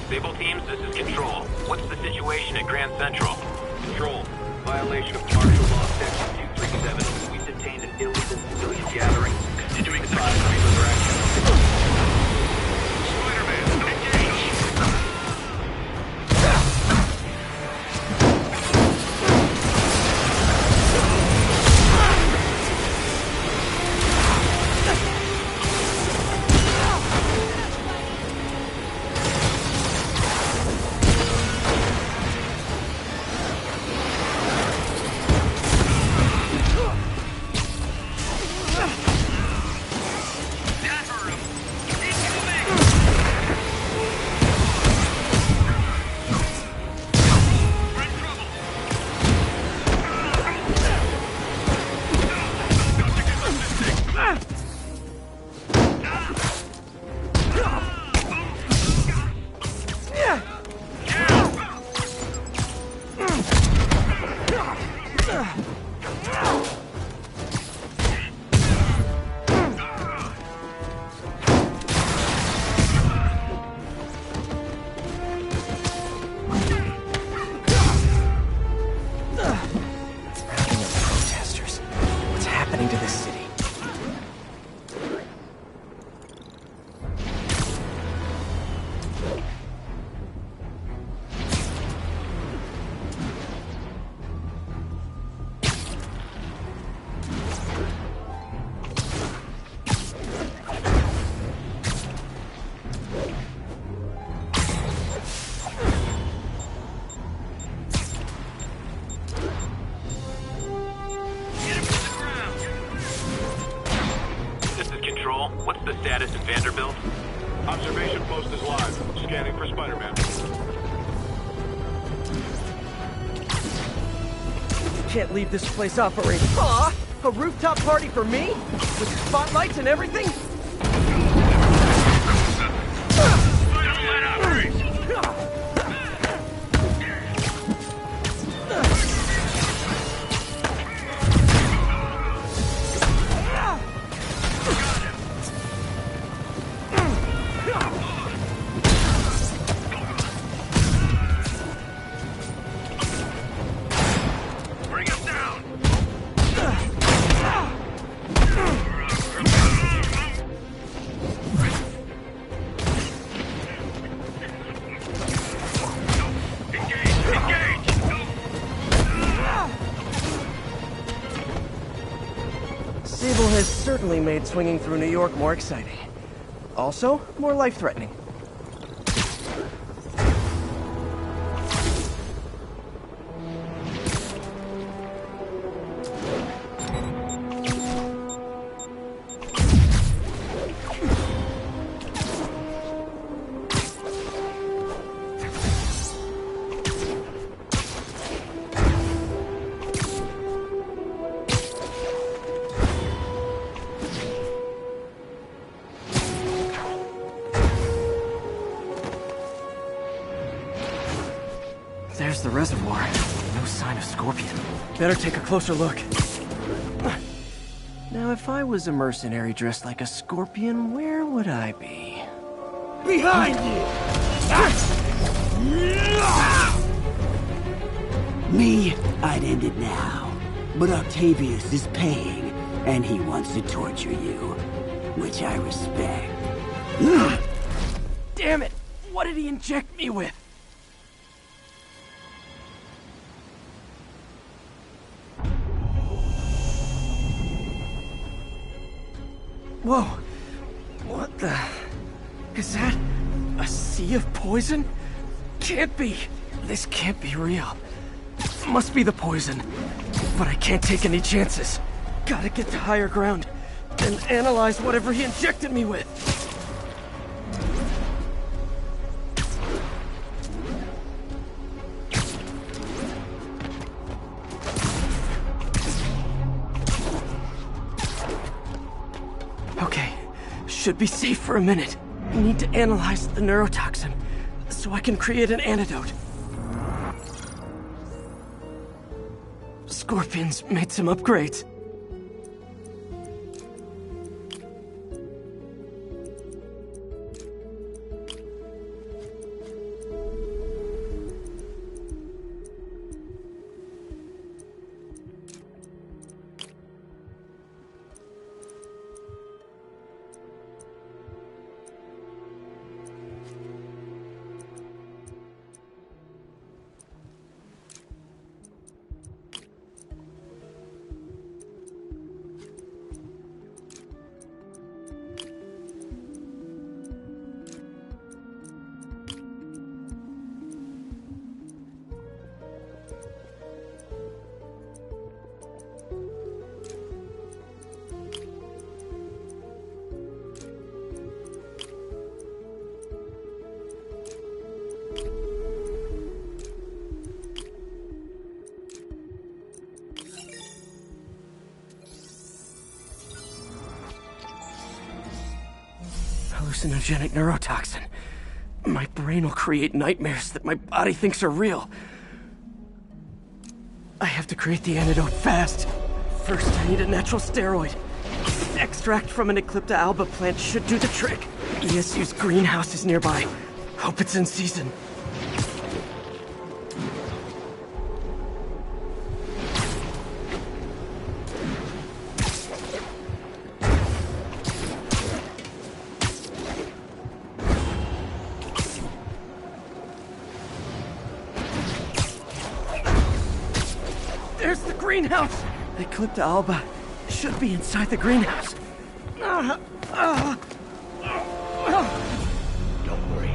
Sable teams, this is Control. What's the situation at Grand Central? Control, violation of martial law section 237. We detained an illegal civilian gathering. Continuing further action. Spider-Man, engage! What's the status in Vanderbilt? Observation post is live. Scanning for Spider-Man. Can't leave this place operating. Aw! A rooftop party for me? With spotlights and everything? Sable has certainly made swinging through New York more exciting. Also, more life-threatening. the reservoir. No sign of Scorpion. Better take a closer look. Now, if I was a mercenary dressed like a Scorpion, where would I be? Behind you! Me, I'd end it now. But Octavius is paying, and he wants to torture you. Which I respect. Damn it! What did he inject me with? Whoa! What the... Is that... a sea of poison? Can't be! This can't be real. Must be the poison. But I can't take any chances. Gotta get to higher ground and analyze whatever he injected me with. Okay, should be safe for a minute. Need to analyze the neurotoxin so I can create an antidote. Scorpion's made some upgrades. Hallucinogenic neurotoxin. My brain will create nightmares that my body thinks are real. I have to create the antidote fast. First, I need a natural steroid. Extract from an Eclipta alba plant should do the trick. ESU's greenhouse is nearby. Hope it's in season. There's the greenhouse! Eclipta alba should be inside the greenhouse. Don't worry.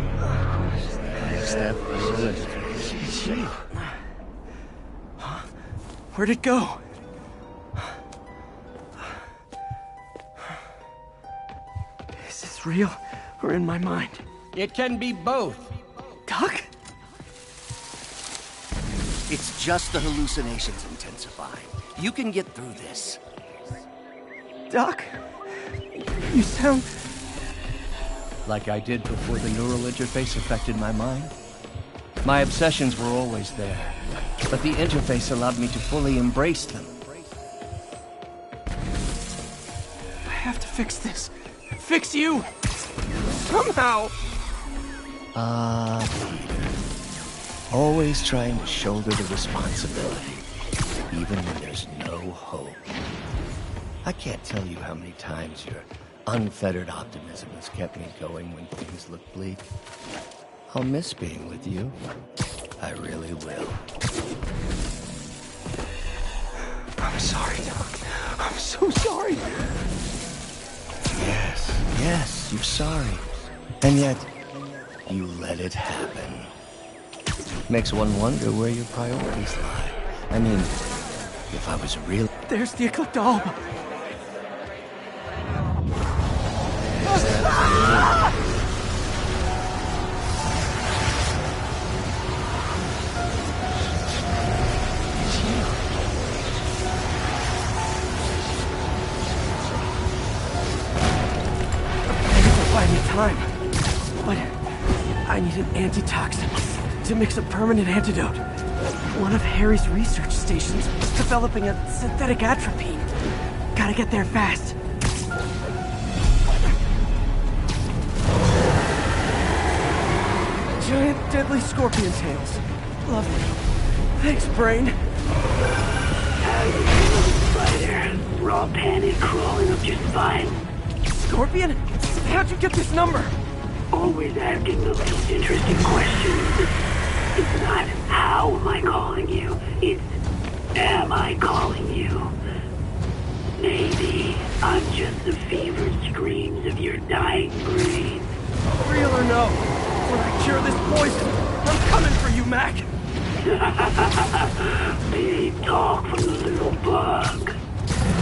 Next step is Huh? Where'd it go? Is this real or in my mind? It can be both. Doc? It's just the hallucinations intensifying. You can get through this. Doc? You sound... Like I did before the neural interface affected my mind. My obsessions were always there, but the interface allowed me to fully embrace them. I have to fix this. Fix you! Somehow! Peter. Always trying to shoulder the responsibility, even when there's no hope. I can't tell you how many times your unfettered optimism has kept me going when things look bleak. I'll miss being with you. I really will. I'm sorry, Doc. I'm so sorry. Yes, you're sorry. And yet, you let it happen. Makes one wonder where your priorities lie. I mean, if I was real... There's the Eclipta alba. Buy me time, but I need an antitoxin to mix a permanent antidote. One of Harry's research stations is developing a synthetic atropine. Gotta get there fast. Giant deadly scorpion tails. Lovely. Thanks, Brain. How you feeling, Spider? Raw panic crawling up your spine. Scorpion? How'd you get this number? Always asking the least interesting questions. It's not how am I calling you, it's am I calling you? Maybe I'm just the fevered screams of your dying brain. Real or no, when I cure this poison, I'm coming for you, Mac. Big talk from the little bug.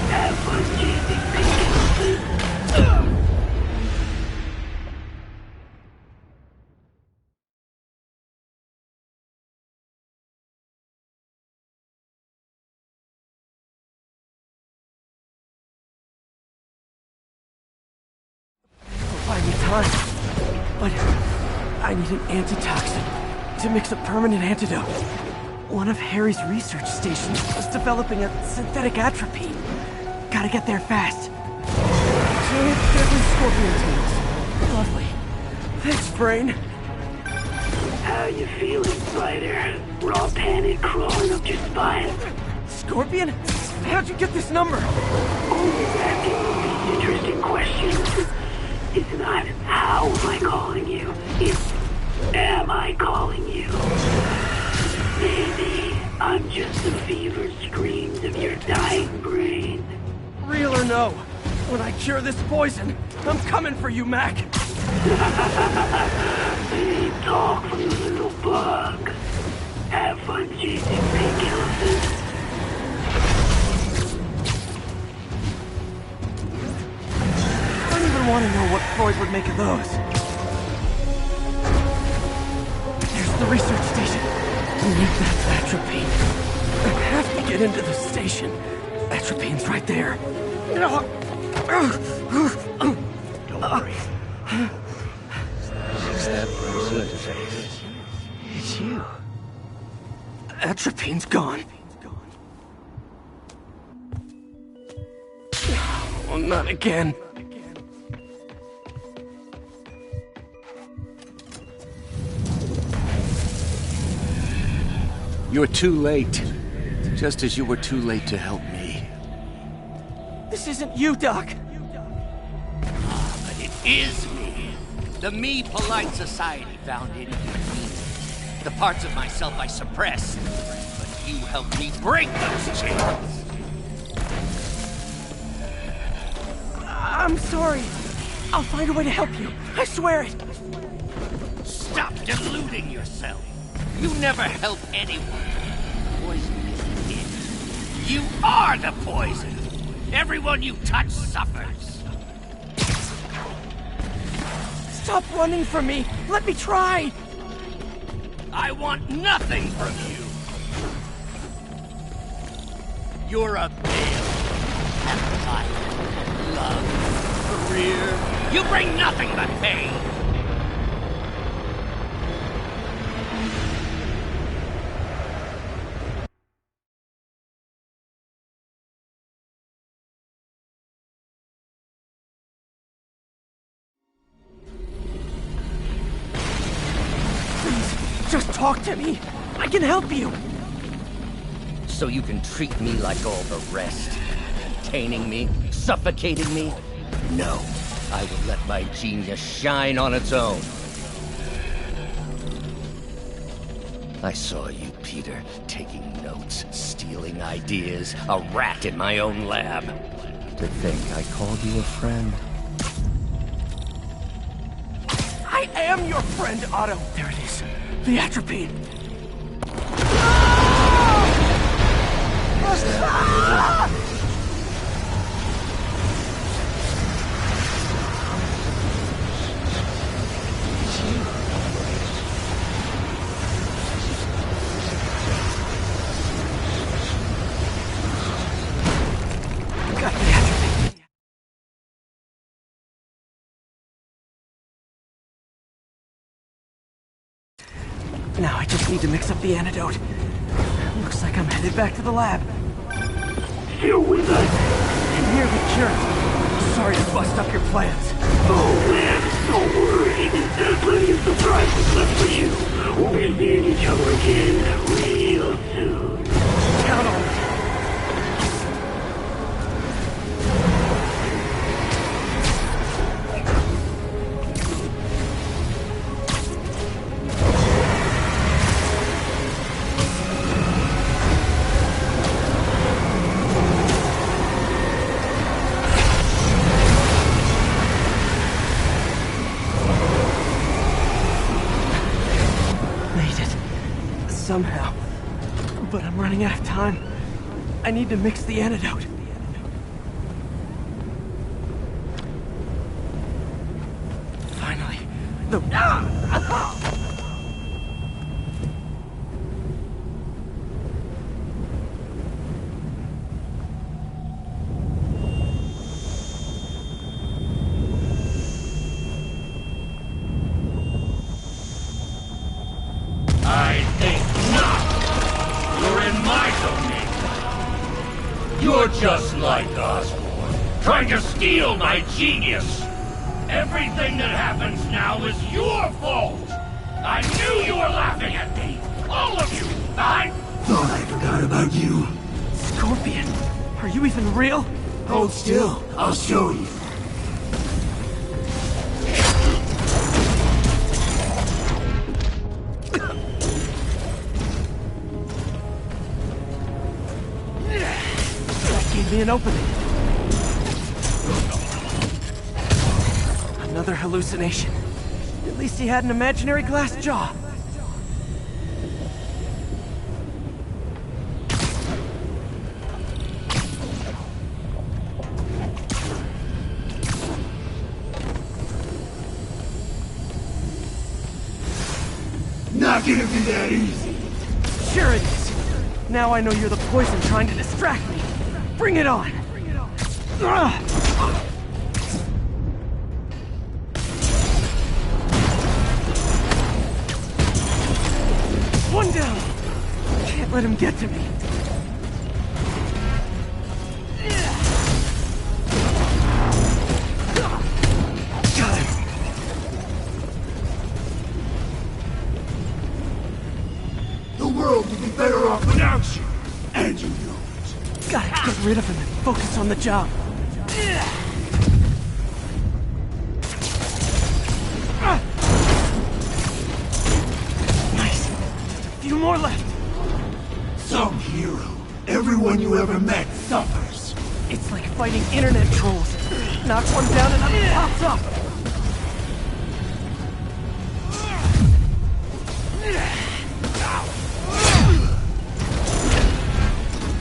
Have fun chasing pink elephants. Buy me time, but I need an antitoxin to mix a permanent antidote. One of Harry's research stations is developing a synthetic atropine. Gotta get there fast. Giant deadly scorpion tails. Lovely. Thanks, Brain. How you feeling, Spider? Raw panic crawling up your spine. Scorpion? How'd you get this number? Always asking the least interesting questions. It's not how am I calling you, it's am I calling you? Maybe I'm just the fevered screams of your dying brain. Real or no, when I cure this poison, I'm coming for you, Mac. Big talk from the little bug. Have fun chasing pink elephants. I don't even want to know what Freud would make of those. There's the research station. We need that atropine. I have to get into the station. Atropine's right there. Don't worry. Is that person? It's you. Atropine's gone. Oh, not again. You're too late. Just as you were too late to help me. This isn't you, Doc. But it is me. The me polite society found in me. The parts of myself I suppressed. But you helped me break those chains. I'm sorry. I'll find a way to help you. I swear it. Stop deluding yourself. You never help anyone. Poison isn't it. You are the poison. Everyone you touch suffers. Stop running from me. Let me try. I want nothing from you. You're a male. Empire, love, career. You bring nothing but pain. Just talk to me. I can help you. So you can treat me like all the rest. Containing me, suffocating me? No. I will let my genius shine on its own. I saw you, Peter, taking notes, stealing ideas, a rat in my own lab. To think I called you a friend. I am your friend, Otto. There it is. The atropine. Got the atropine. Now I just need to mix up the antidote. Looks like I'm headed back to the lab. Still with us? I'm here to cure. Sorry to bust up your plans. Oh man, don't worry. Plenty of surprises left for you. We'll be seeing each other again real soon. Count on it. Somehow. But I'm running out of time. I need to mix the antidote. Finally. The... I think not. You're in my domain. You're just like Osborn, trying to steal my genius. Everything that happens now is your fault. I knew you were laughing at me. All of you. I thought I forgot about you. Scorpion, are you even real? Hold still. I'll show you. Gave me an opening. Another hallucination. At least he had an imaginary glass jaw. Not gonna be that easy. Sure it is. Now I know you're the poison trying to distract me. Bring it on! One down! Can't let him get to me. Got him. The world would be better off without you. And you know. Gotta get rid of him and focus on the job. Nice. Just a few more left. Some hero. Everyone you ever met suffers. It's like fighting internet trolls. Knock one down, another pops up.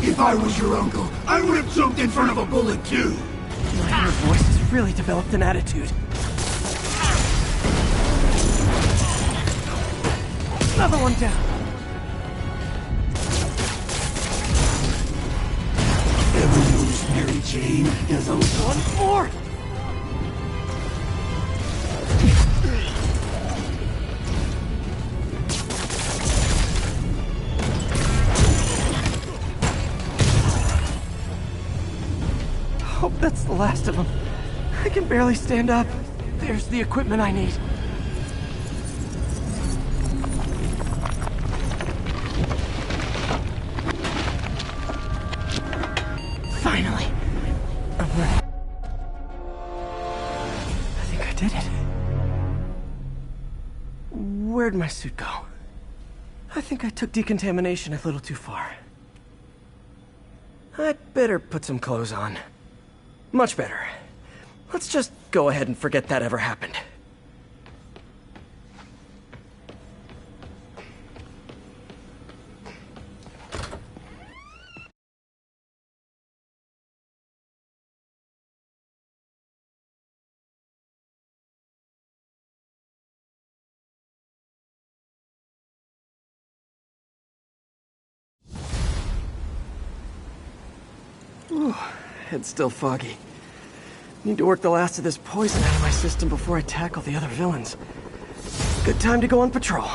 If I was your uncle, I would have jumped in front of a bullet too. My inner voice has really developed an attitude. Another one down. Ever notice Mary Jane does a... One more! Hope that's the last of them. I can barely stand up. There's the equipment I need. Finally. I'm ready. I think I did it. Where'd my suit go? I think I took decontamination a little too far. I'd better put some clothes on. Much better. Let's just go ahead and forget that ever happened. Ooh, head's still foggy. Need to work the last of this poison out of my system before I tackle the other villains. Good time to go on patrol.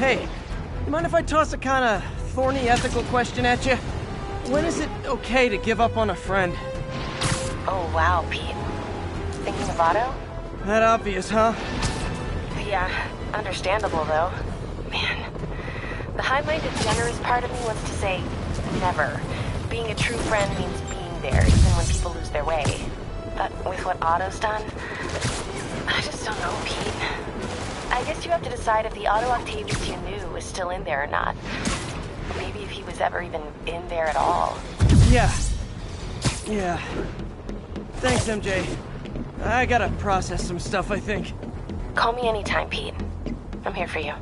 Hey, you mind if I toss a kind of thorny ethical question at you? When is it okay to give up on a friend? Oh, wow, Pete. Thinking of Otto? That obvious, huh? Yeah, understandable, though. Man, the high-minded, generous part of me wants to say, never. Being a true friend means being there, even when people lose their way. But with what Otto's done, I just don't know, Pete. I guess you have to decide if the Otto Octavius you knew is still in there or not. Maybe if he was ever even in there at all. Yeah. Thanks, MJ. I gotta process some stuff, I think. Call me anytime, Pete. I'm here for you.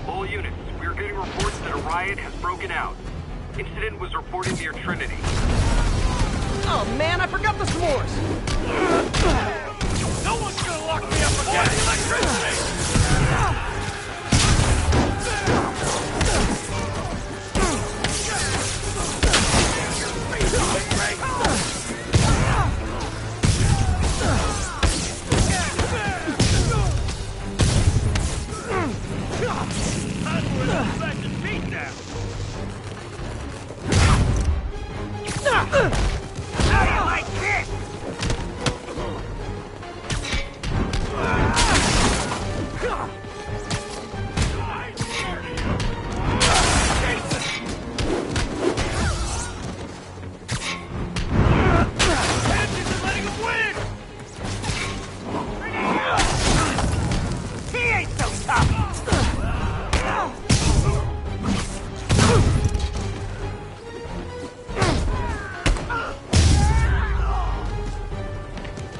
All units, we are getting reports that a riot has broken out. Incident was reported near Trinity. Oh man, I forgot the s'mores! No one's gonna lock me up against electricity! How do you like this? He ain't so tough!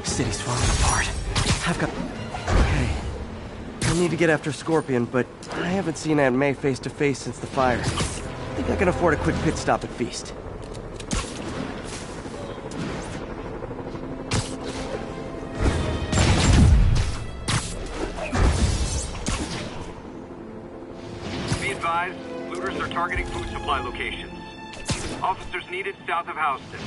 City's falling apart. I've got... Okay. I need to get after Scorpion, but I haven't seen Aunt May face to face since the fire. I think I can afford a quick pit stop at Feast. Be advised, looters are targeting food supply locations. Officers needed south of Houston.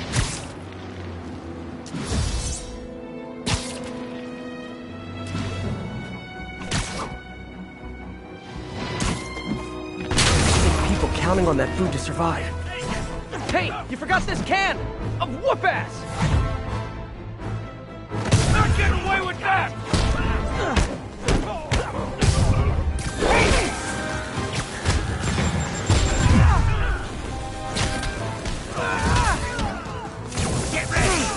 People counting on that food to survive. Hey, you forgot this can of whoop-ass! Not getting away with that! Get ready!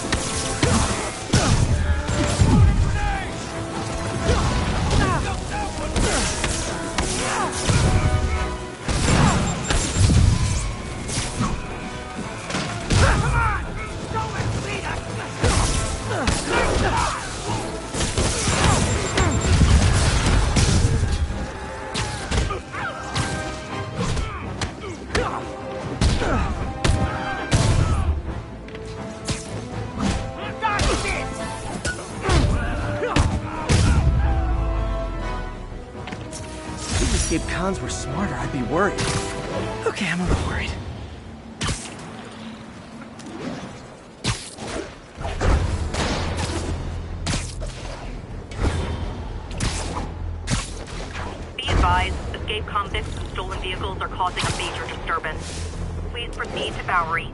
If escape cons were smarter, I'd be worried. Okay, I'm a little worried. Be advised, escape convicts and stolen vehicles are causing a major disturbance. Please proceed to Bowery.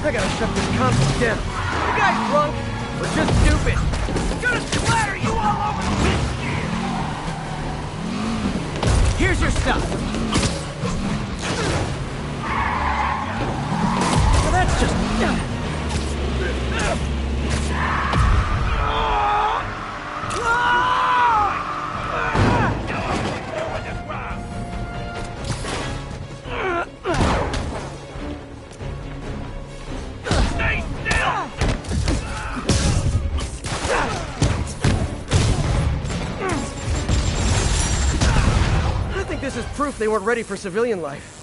I gotta shut this console down. The guy's drunk, or just stupid. I'm gonna splatter you all over the windshield! Here's your stuff. Well, that's just... Stay still! just proof they weren't ready for civilian life.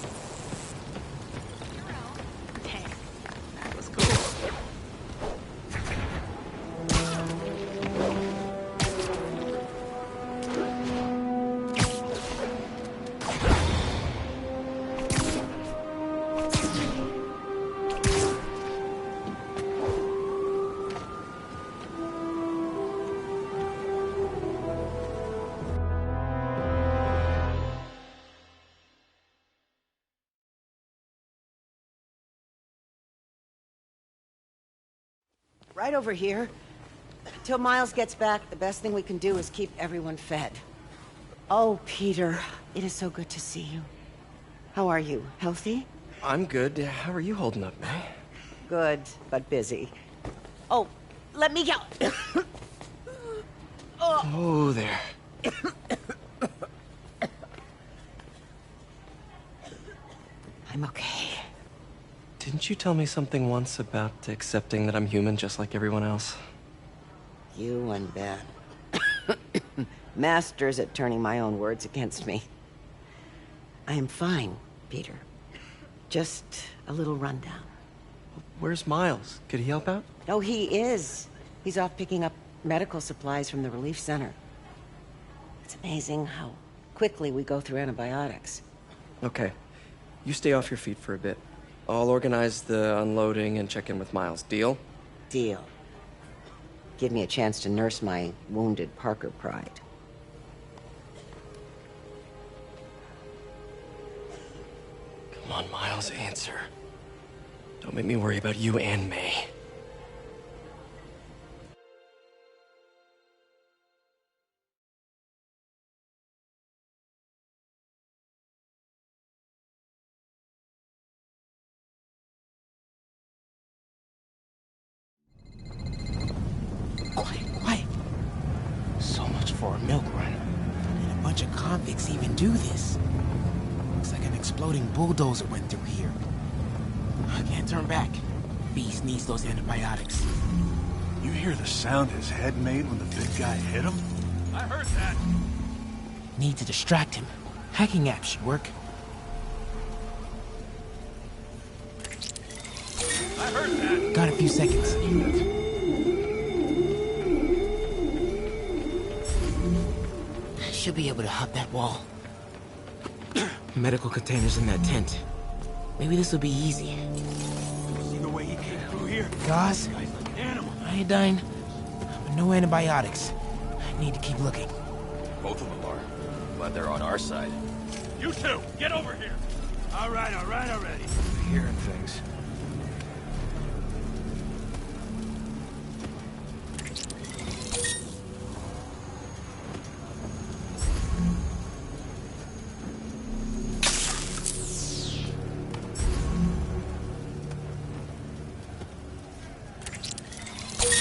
That was cool. Right over here. Till Miles gets back, the best thing we can do is keep everyone fed. Oh, Peter, it is so good to see you. How are you? Healthy? I'm good. How are you holding up, May? Good, but busy. Oh, let me go. Oh, there. I'm okay. Didn't you tell me something once about accepting that I'm human just like everyone else? You and Ben. Masters at turning my own words against me. I am fine, Peter. Just a little rundown. Where's Miles? Could he help out? Oh, he is. He's off picking up medical supplies from the relief center. It's amazing how quickly we go through antibiotics. Okay. You stay off your feet for a bit. I'll organize the unloading and check in with Miles. Deal? Deal. Give me a chance to nurse my wounded Parker pride. Come on, Miles, answer. Don't make me worry about you and May. Quiet. So much for a milk run. And a bunch of convicts even do this. Looks like an exploding bulldozer went through here. I can't turn back. Beast needs those antibiotics. You hear the sound his head made when the big guy hit him? I heard that. Need to distract him. Hacking app should work. I heard that. Got a few seconds. Should be able to hop that wall. Medical containers in that tent. Maybe this will be easy. See the way he came through here? Gauze? Guy's like an animal. Iodine? But no antibiotics. I need to keep looking. Both of them are. Glad they're on our side. You two, get over here. All right already. Hearing things.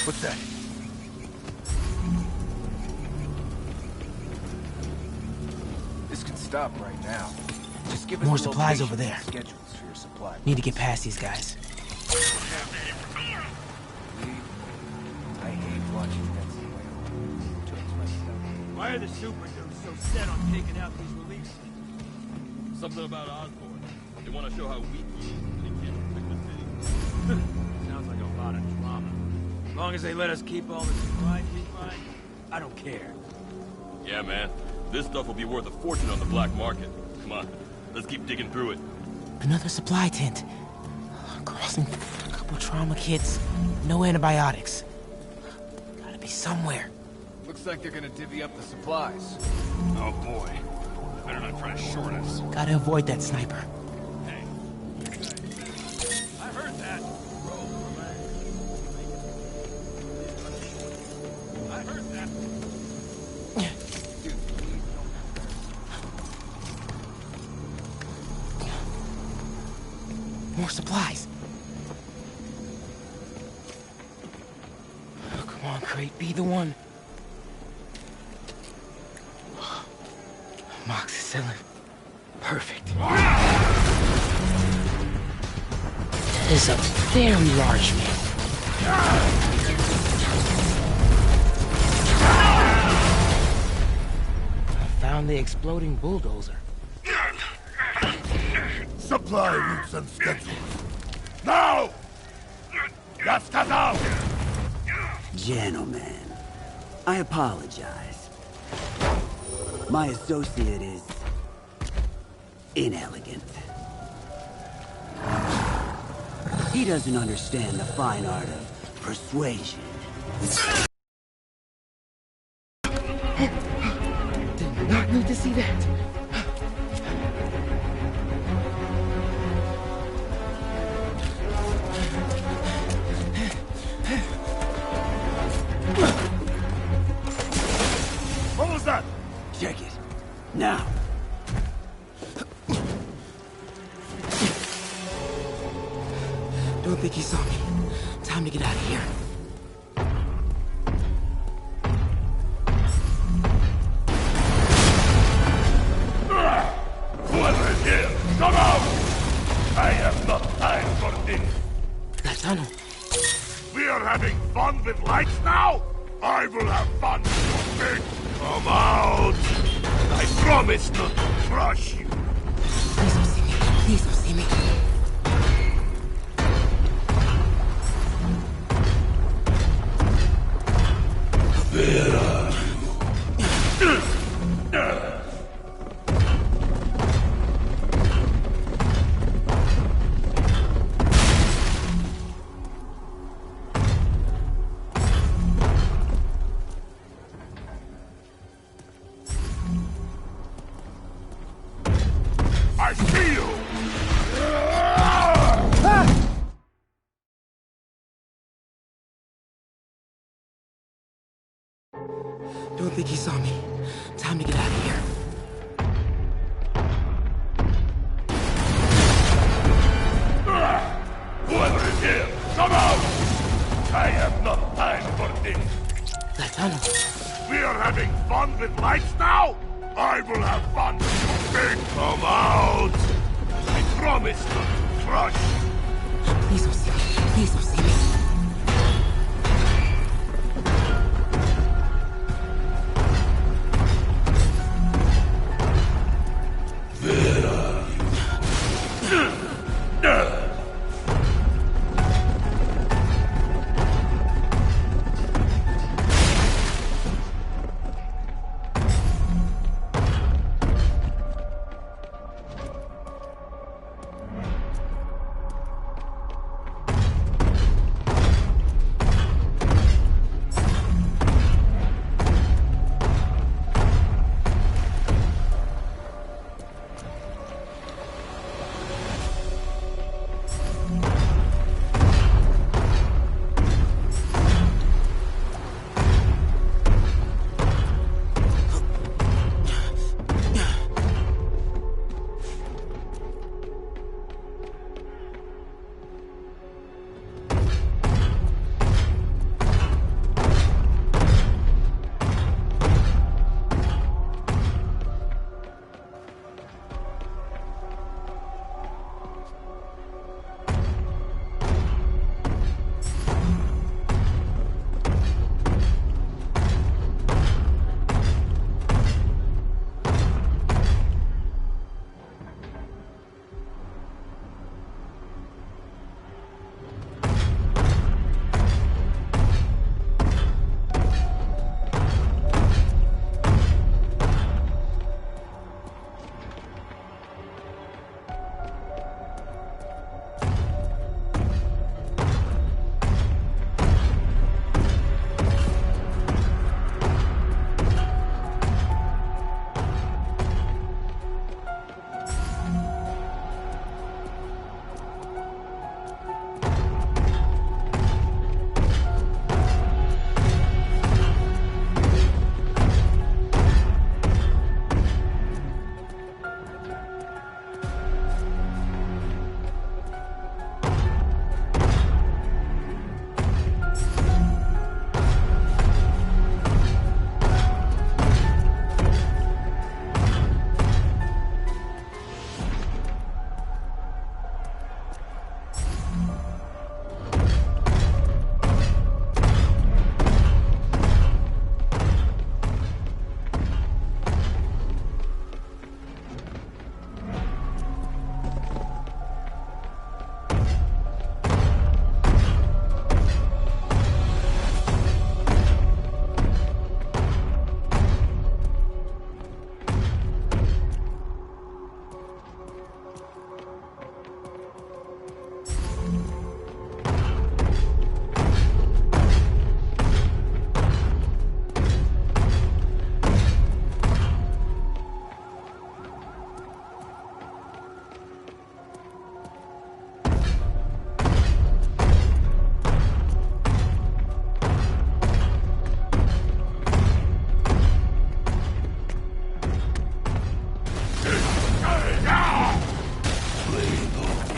What's that? This can stop right now. Just give us More the supplies location over there. and schedules for your supply. Need to get past these guys. I hate watching that situation. Why are the super dudes so set on taking out these relief centers? Something about Osborn. They want to show how weak he is, and they can't protect the city. Sounds like a lot of drama. As long as they let us keep all the supplies we find, I don't care. Yeah, man. This stuff will be worth a fortune on the black market. Come on, let's keep digging through it. Another supply tent. Crossing a couple trauma kits. No antibiotics. Gotta be somewhere. Looks like they're gonna divvy up the supplies. Oh boy. Better not try to short us. Gotta avoid that sniper. Hey. I heard that. I heard that. More supplies. Oh, come on, Crate, be the one. Amoxicillin. Perfect. That is a very large man. I found the exploding bulldozer. Supply routes and schedules. Now! Я сказал! Gentlemen, I apologize. My associate is inelegant. He doesn't understand the fine art of persuasion. Did not need to see that. What was that? Check it. Now. Don't think he saw me. Time to get out of here. Whoever is here, come out! I have not time for this. That tunnel. We are having fun with lights now? I will have fun with your big. Come out! I promise not to crush you. Please don't see me. Please don't see me. Vera. I see you! Don't think he saw me. Time to get out of here. Whoever is here, come out! I have not time for this. That tunnel. We are having fun with lights now? I will have fun with your big. Come out! I promise not to crush you. Please don't see me. Please don't see me.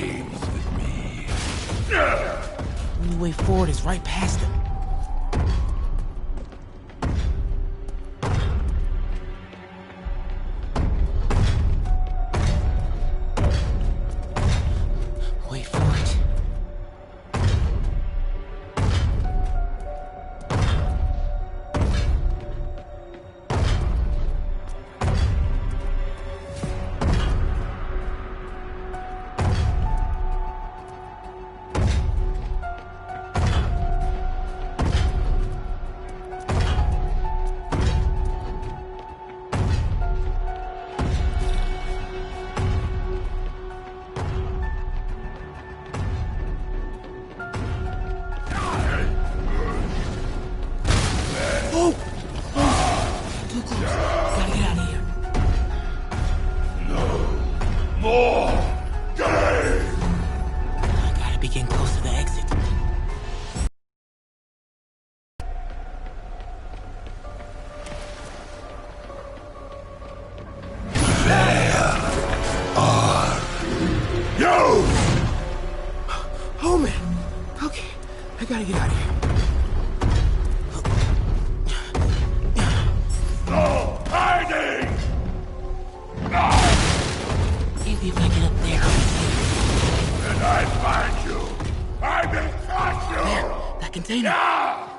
games with me. Only way forward is right past him. Wait for it.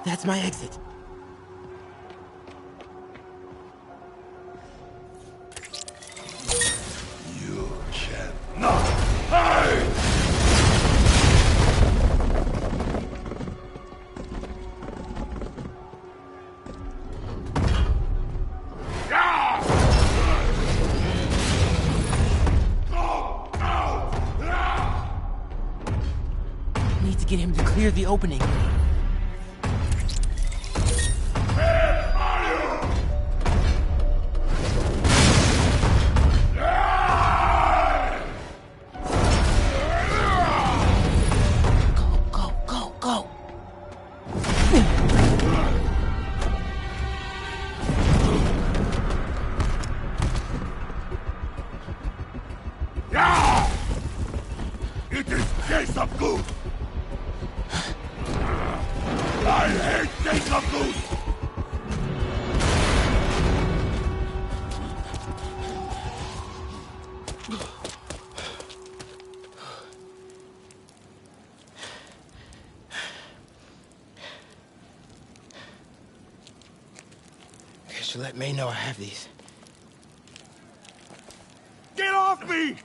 That's my exit. You cannot hide! Need to get him to clear the opening. It is case of goose! I hate case of goose! Guess you let May know I have these. Get off me!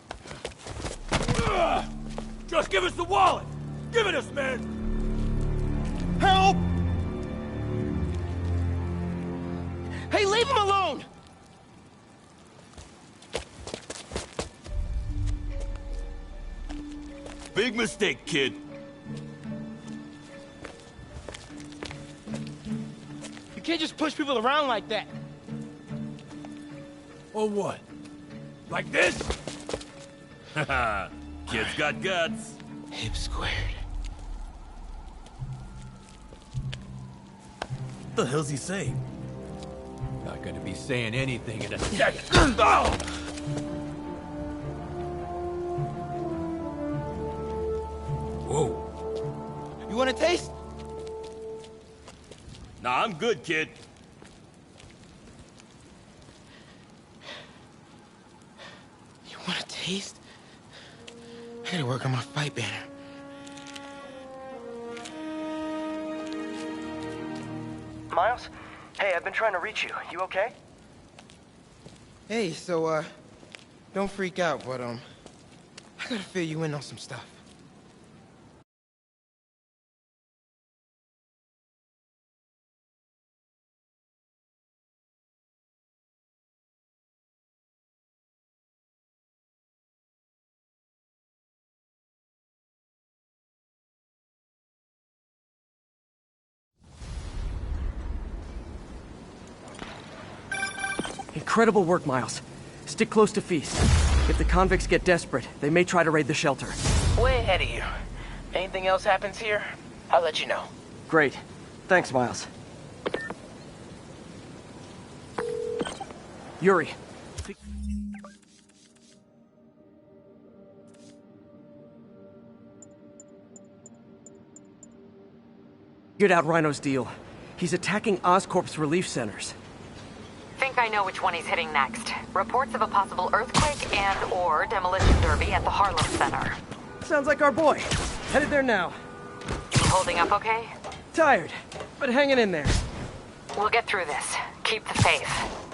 Just give us the wallet! Give it us, man! Help! Hey, leave him alone! Big mistake, kid. You can't just push people around like that. Or what? Like this? Haha, kid's got guts. Hip squared. What the hell's he saying? Not gonna be saying anything in a second. Oh! Whoa. You want a taste? Nah, I'm good, kid. You want a taste? I gotta work on my fight banner. Miles? Hey, I've been trying to reach you. You okay? Hey, so, don't freak out, but, I gotta fill you in on some stuff. Incredible work, Miles. Stick close to Feast. If the convicts get desperate, they may try to raid the shelter. Way ahead of you. Anything else happens here, I'll let you know. Great. Thanks, Miles. Yuri. Figured out Rhino's deal. He's attacking Oscorp's relief centers. Think I know which one he's hitting next. Reports of a possible earthquake and/or demolition derby at the Harlem Center. Sounds like our boy. Headed there now. You holding up okay? Tired, but hanging in there. We'll get through this. Keep the faith.